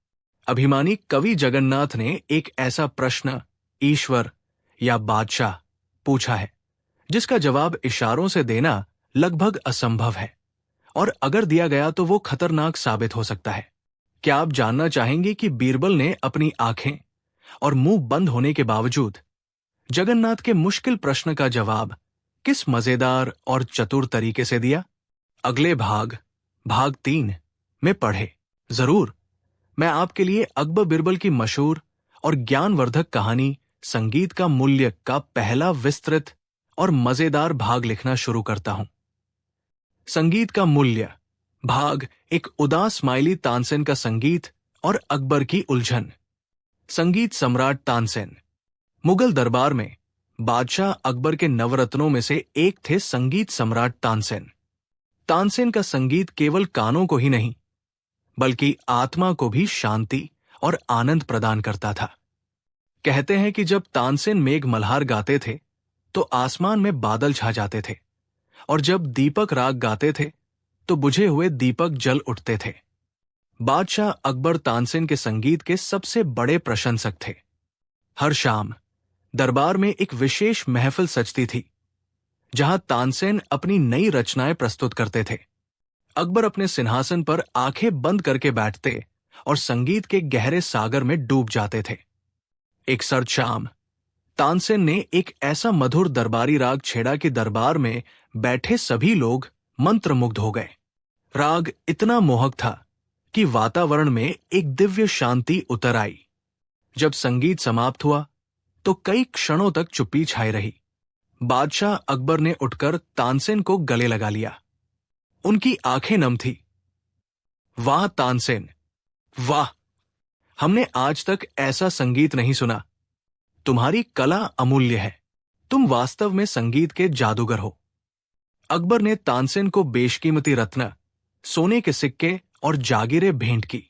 अभिमानी कवि जगन्नाथ ने एक ऐसा प्रश्न, ईश्वर या बादशाह, पूछा है जिसका जवाब इशारों से देना लगभग असंभव है, और अगर दिया गया तो वो खतरनाक साबित हो सकता है। क्या आप जानना चाहेंगे कि बीरबल ने अपनी आंखें और मुंह बंद होने के बावजूद जगन्नाथ के मुश्किल प्रश्न का जवाब किस मजेदार और चतुर तरीके से दिया? अगले भाग 3 में पढ़े। जरूर, मैं आपके लिए अकबर बिरबल की मशहूर और ज्ञानवर्धक कहानी संगीत का मूल्य का पहला विस्तृत और मजेदार भाग लिखना शुरू करता हूं। संगीत का मूल्य भाग। एक उदास स्माइली तानसेन का संगीत और अकबर की उलझन। संगीत सम्राट तानसेन। मुगल दरबार में बादशाह अकबर के नवरत्नों में से एक थे संगीत सम्राट तानसेन। तानसेन का संगीत केवल कानों को ही नहीं बल्कि आत्मा को भी शांति और आनंद प्रदान करता था। कहते हैं कि जब तानसेन मेघ मल्हार गाते थे तो आसमान में बादल छा जाते थे, और जब दीपक राग गाते थे तो बुझे हुए दीपक जल उठते थे। बादशाह अकबर तानसेन के संगीत के सबसे बड़े प्रशंसक थे। हर शाम दरबार में एक विशेष महफिल सजती थी जहां तानसेन अपनी नई रचनाएं प्रस्तुत करते थे। अकबर अपने सिंहासन पर आंखें बंद करके बैठते और संगीत के गहरे सागर में डूब जाते थे। एक सर्द शाम तानसेन ने एक ऐसा मधुर दरबारी राग छेड़ा कि दरबार में बैठे सभी लोग मंत्रमुग्ध हो गए। राग इतना मोहक था कि वातावरण में एक दिव्य शांति उतर आई। जब संगीत समाप्त हुआ तो कई क्षणों तक चुप्पी छाई रही। बादशाह अकबर ने उठकर तानसेन को गले लगा लिया। उनकी आंखें नम थी। वाह तानसेन, वाह! हमने आज तक ऐसा संगीत नहीं सुना। तुम्हारी कला अमूल्य है। तुम वास्तव में संगीत के जादूगर हो। अकबर ने तानसेन को बेशकीमती रत्न, सोने के सिक्के और जागीरें भेंट की।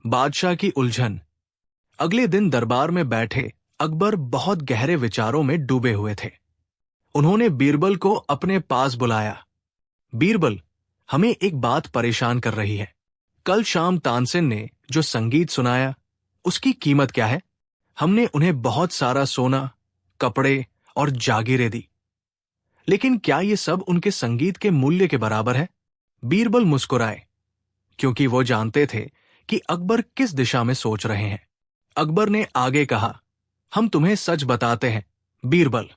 बादशाह की उलझन। अगले दिन दरबार में बैठे अकबर बहुत गहरे विचारों में डूबे हुए थे। उन्होंने बीरबल को अपने पास बुलाया। बीरबल, हमें एक बात परेशान कर रही है। कल शाम तानसेन ने जो संगीत सुनाया, उसकी कीमत क्या है? हमने उन्हें बहुत सारा सोना, कपड़े और जागीरें दी, लेकिन क्या ये सब उनके संगीत के मूल्य के बराबर है? बीरबल मुस्कुराए, क्योंकि वो जानते थे कि अकबर किस दिशा में सोच रहे हैं। अकबर ने आगे कहा, हम तुम्हें सच बताते हैं बीरबल,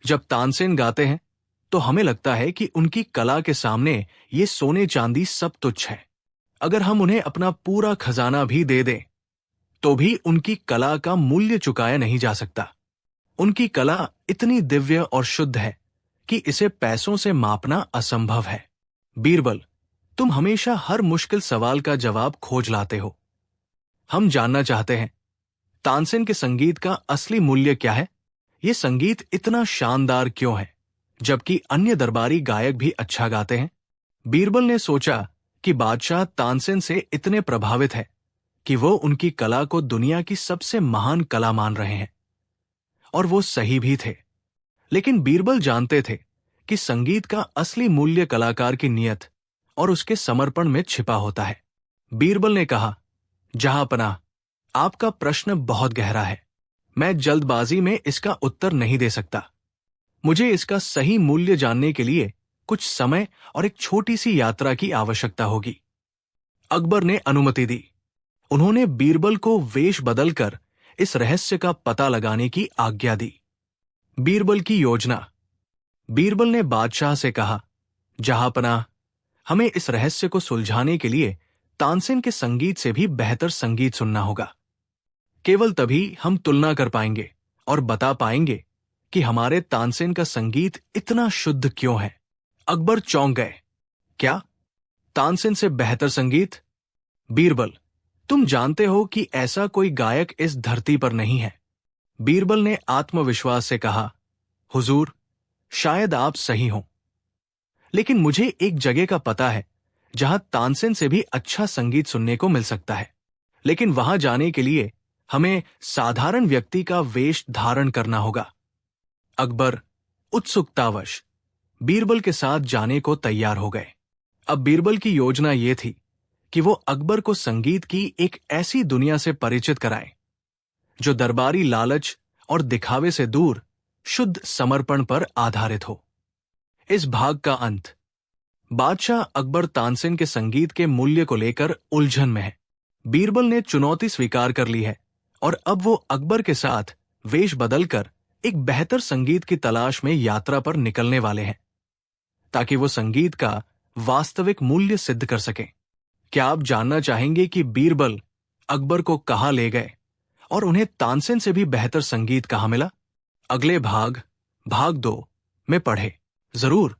जब तानसेन गाते हैं तो हमें लगता है कि उनकी कला के सामने ये सोने चांदी सब तुच्छ है। अगर हम उन्हें अपना पूरा खजाना भी दे दें तो भी उनकी कला का मूल्य चुकाया नहीं जा सकता। उनकी कला इतनी दिव्य और शुद्ध है कि इसे पैसों से मापना असंभव है। बीरबल, तुम हमेशा हर मुश्किल सवाल का जवाब खोज लाते हो। हम जानना चाहते हैं, तानसेन के संगीत का असली मूल्य क्या है? ये संगीत इतना शानदार क्यों है, जबकि अन्य दरबारी गायक भी अच्छा गाते हैं? बीरबल ने सोचा कि बादशाह तानसेन से इतने प्रभावित है कि वो उनकी कला को दुनिया की सबसे महान कला मान रहे हैं। और वो सही भी थे। लेकिन बीरबल जानते थे कि संगीत का असली मूल्य कलाकार की नियत और उसके समर्पण में छिपा होता है। बीरबल ने कहा, जहांपनाह, आपका प्रश्न बहुत गहरा है। मैं जल्दबाजी में इसका उत्तर नहीं दे सकता। मुझे इसका सही मूल्य जानने के लिए कुछ समय और एक छोटी सी यात्रा की आवश्यकता होगी। अकबर ने अनुमति दी। उन्होंने बीरबल को वेश बदलकर इस रहस्य का पता लगाने की आज्ञा दी। बीरबल की योजना। बीरबल ने बादशाह से कहा, जहांपनाह, हमें इस रहस्य को सुलझाने के लिए तानसेन के संगीत से भी बेहतर संगीत सुनना होगा। केवल तभी हम तुलना कर पाएंगे और बता पाएंगे कि हमारे तानसेन का संगीत इतना शुद्ध क्यों है। अकबर चौंक गए। क्या? तानसेन से बेहतर संगीत? बीरबल, तुम जानते हो कि ऐसा कोई गायक इस धरती पर नहीं है। बीरबल ने आत्मविश्वास से कहा, हुजूर, शायद आप सही हों, लेकिन मुझे एक जगह का पता है जहां तानसेन से भी अच्छा संगीत सुनने को मिल सकता है। लेकिन वहां जाने के लिए हमें साधारण व्यक्ति का वेश धारण करना होगा। अकबर उत्सुकतावश बीरबल के साथ जाने को तैयार हो गए। अब बीरबल की योजना ये थी कि वो अकबर को संगीत की एक ऐसी दुनिया से परिचित कराएं जो दरबारी लालच और दिखावे से दूर शुद्ध समर्पण पर आधारित हो। इस भाग का अंत। बादशाह अकबर तानसेन के संगीत के मूल्य को लेकर उलझन में है। बीरबल ने चुनौती स्वीकार कर ली है और अब वो अकबर के साथ वेश बदलकर एक बेहतर संगीत की तलाश में यात्रा पर निकलने वाले हैं, ताकि वो संगीत का वास्तविक मूल्य सिद्ध कर सकें। क्या आप जानना चाहेंगे कि बीरबल अकबर को कहाँ ले गए और उन्हें तानसेन से भी बेहतर संगीत कहाँ मिला? अगले भाग 2 में पढ़े। जरूर।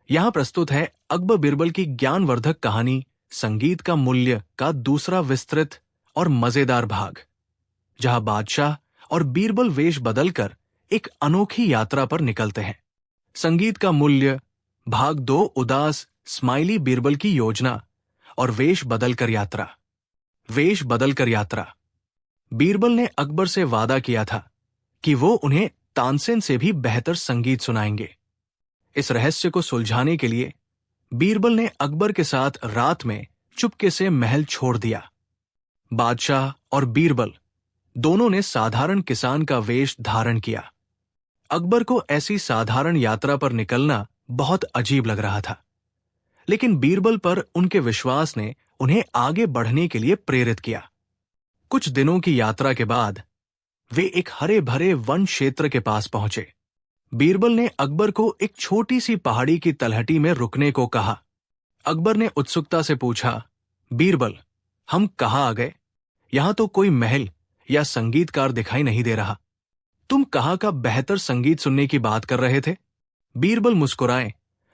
यहां प्रस्तुत है अकबर बीरबल की ज्ञानवर्धक कहानी संगीत का मूल्य का दूसरा विस्तृत और मजेदार भाग, जहां बादशाह और बीरबल वेश बदलकर एक अनोखी यात्रा पर निकलते हैं। संगीत का मूल्य भाग 2, उदास स्माइली बीरबल की योजना और वेश बदलकर यात्रा। वेश बदलकर यात्रा। बीरबल ने अकबर से वादा किया था कि वो उन्हें तानसेन से भी बेहतर संगीत सुनाएंगे। इस रहस्य को सुलझाने के लिए बीरबल ने अकबर के साथ रात में चुपके से महल छोड़ दिया। बादशाह और बीरबल दोनों ने साधारण किसान का वेश धारण किया। अकबर को ऐसी साधारण यात्रा पर निकलना बहुत अजीब लग रहा था, लेकिन बीरबल पर उनके विश्वास ने उन्हें आगे बढ़ने के लिए प्रेरित किया। कुछ दिनों की यात्रा के बाद वे एक हरे भरे वन क्षेत्र के पास पहुंचे। बीरबल ने अकबर को एक छोटी सी पहाड़ी की तलहटी में रुकने को कहा। अकबर ने उत्सुकता से पूछा, बीरबल, हम कहाँ आ गए? यहां तो कोई महल या संगीतकार दिखाई नहीं दे रहा। तुम कहाँ का बेहतर संगीत सुनने की बात कर रहे थे? बीरबल मुस्कुराए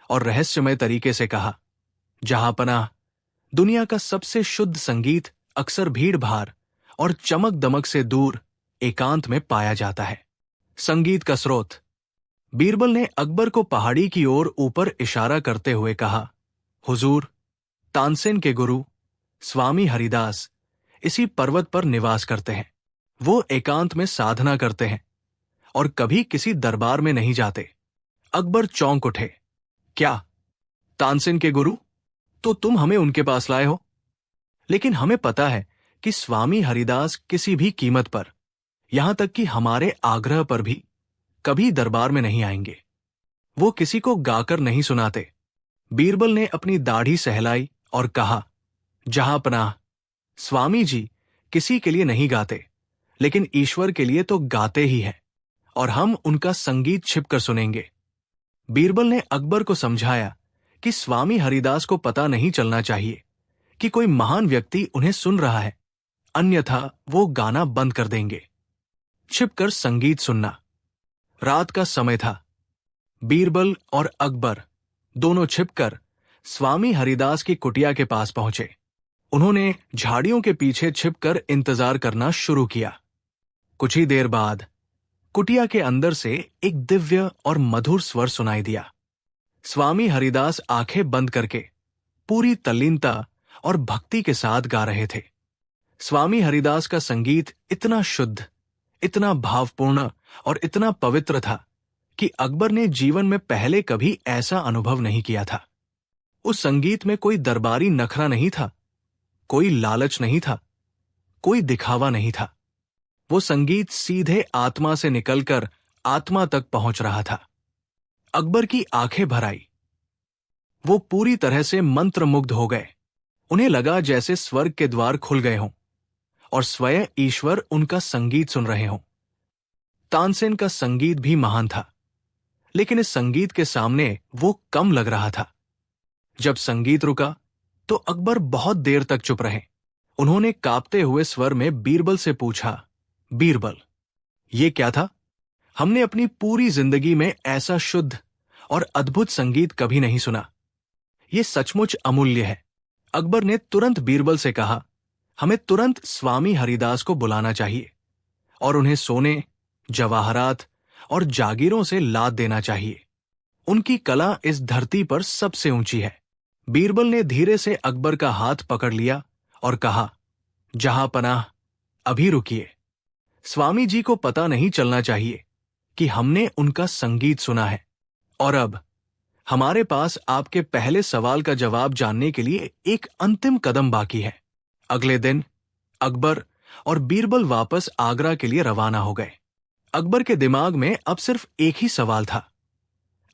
और रहस्यमय तरीके से कहा, जहांपनाह, दुनिया का सबसे शुद्ध संगीत अक्सर भीड़ भाड़ और चमक दमक से दूर एकांत में पाया जाता है। संगीत का स्रोत। बीरबल ने अकबर को पहाड़ी की ओर ऊपर इशारा करते हुए कहा, हुजूर, तानसेन के गुरु स्वामी हरिदास इसी पर्वत पर निवास करते हैं। वो एकांत में साधना करते हैं और कभी किसी दरबार में नहीं जाते। अकबर चौंक उठे। क्या? तानसेन के गुरु? तो तुम हमें उनके पास लाए हो? लेकिन हमें पता है कि स्वामी हरिदास किसी भी कीमत पर, यहां तक कि हमारे आग्रह पर भी, कभी दरबार में नहीं आएंगे। वो किसी को गाकर नहीं सुनाते। बीरबल ने अपनी दाढ़ी सहलाई और कहा, जहांपनाह, स्वामी जी किसी के लिए नहीं गाते, लेकिन ईश्वर के लिए तो गाते ही हैं, और हम उनका संगीत छिपकर सुनेंगे। बीरबल ने अकबर को समझाया कि स्वामी हरिदास को पता नहीं चलना चाहिए कि कोई महान व्यक्ति उन्हें सुन रहा है, अन्यथा वो गाना बंद कर देंगे। छिपकर संगीत सुनना। रात का समय था। बीरबल और अकबर दोनों छिपकर स्वामी हरिदास की कुटिया के पास पहुंचे। उन्होंने झाड़ियों के पीछे छिपकर इंतजार करना शुरू किया। कुछ ही देर बाद कुटिया के अंदर से एक दिव्य और मधुर स्वर सुनाई दिया। स्वामी हरिदास आंखें बंद करके पूरी तल्लीनता और भक्ति के साथ गा रहे थे। स्वामी हरिदास का संगीत इतना शुद्ध, इतना भावपूर्ण और इतना पवित्र था कि अकबर ने जीवन में पहले कभी ऐसा अनुभव नहीं किया था। उस संगीत में कोई दरबारी नखरा नहीं था, कोई लालच नहीं था, कोई दिखावा नहीं था। वो संगीत सीधे आत्मा से निकलकर आत्मा तक पहुंच रहा था। अकबर की आंखें भर आई। वो पूरी तरह से मंत्रमुग्ध हो गए। उन्हें लगा जैसे स्वर्ग के द्वार खुल गए हों और स्वयं ईश्वर उनका संगीत सुन रहे हों। तानसेन का संगीत भी महान था, लेकिन इस संगीत के सामने वो कम लग रहा था। जब संगीत रुका तो अकबर बहुत देर तक चुप रहे। उन्होंने कांपते हुए स्वर में बीरबल से पूछा, बीरबल, ये क्या था? हमने अपनी पूरी जिंदगी में ऐसा शुद्ध और अद्भुत संगीत कभी नहीं सुना। ये सचमुच अमूल्य है। अकबर ने तुरंत बीरबल से कहा, हमें तुरंत स्वामी हरिदास को बुलाना चाहिए और उन्हें सोने, जवाहरात और जागीरों से लाद देना चाहिए। उनकी कला इस धरती पर सबसे ऊंची है। बीरबल ने धीरे से अकबर का हाथ पकड़ लिया और कहा, जहां पनाह, अभी रुकिए। स्वामी जी को पता नहीं चलना चाहिए कि हमने उनका संगीत सुना है। और अब हमारे पास आपके पहले सवाल का जवाब जानने के लिए एक अंतिम कदम बाकी है। अगले दिन अकबर और बीरबल वापस आगरा के लिए रवाना हो गए। अकबर के दिमाग में अब सिर्फ एक ही सवाल था,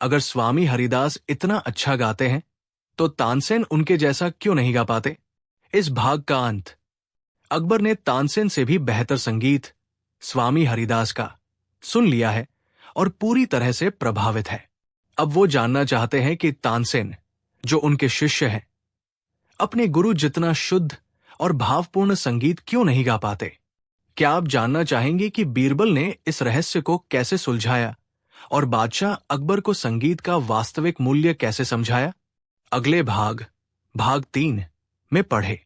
अगर स्वामी हरिदास इतना अच्छा गाते हैं तो तानसेन उनके जैसा क्यों नहीं गा पाते? इस भाग का अंत। अकबर ने तानसेन से भी बेहतर संगीत स्वामी हरिदास का सुन लिया है और पूरी तरह से प्रभावित है। अब वो जानना चाहते हैं कि तानसेन, जो उनके शिष्य हैं, अपने गुरु जितना शुद्ध और भावपूर्ण संगीत क्यों नहीं गा पाते। क्या आप जानना चाहेंगे कि बीरबल ने इस रहस्य को कैसे सुलझाया और बादशाह अकबर को संगीत का वास्तविक मूल्य कैसे समझाया? अगले भाग 3 में पढ़े।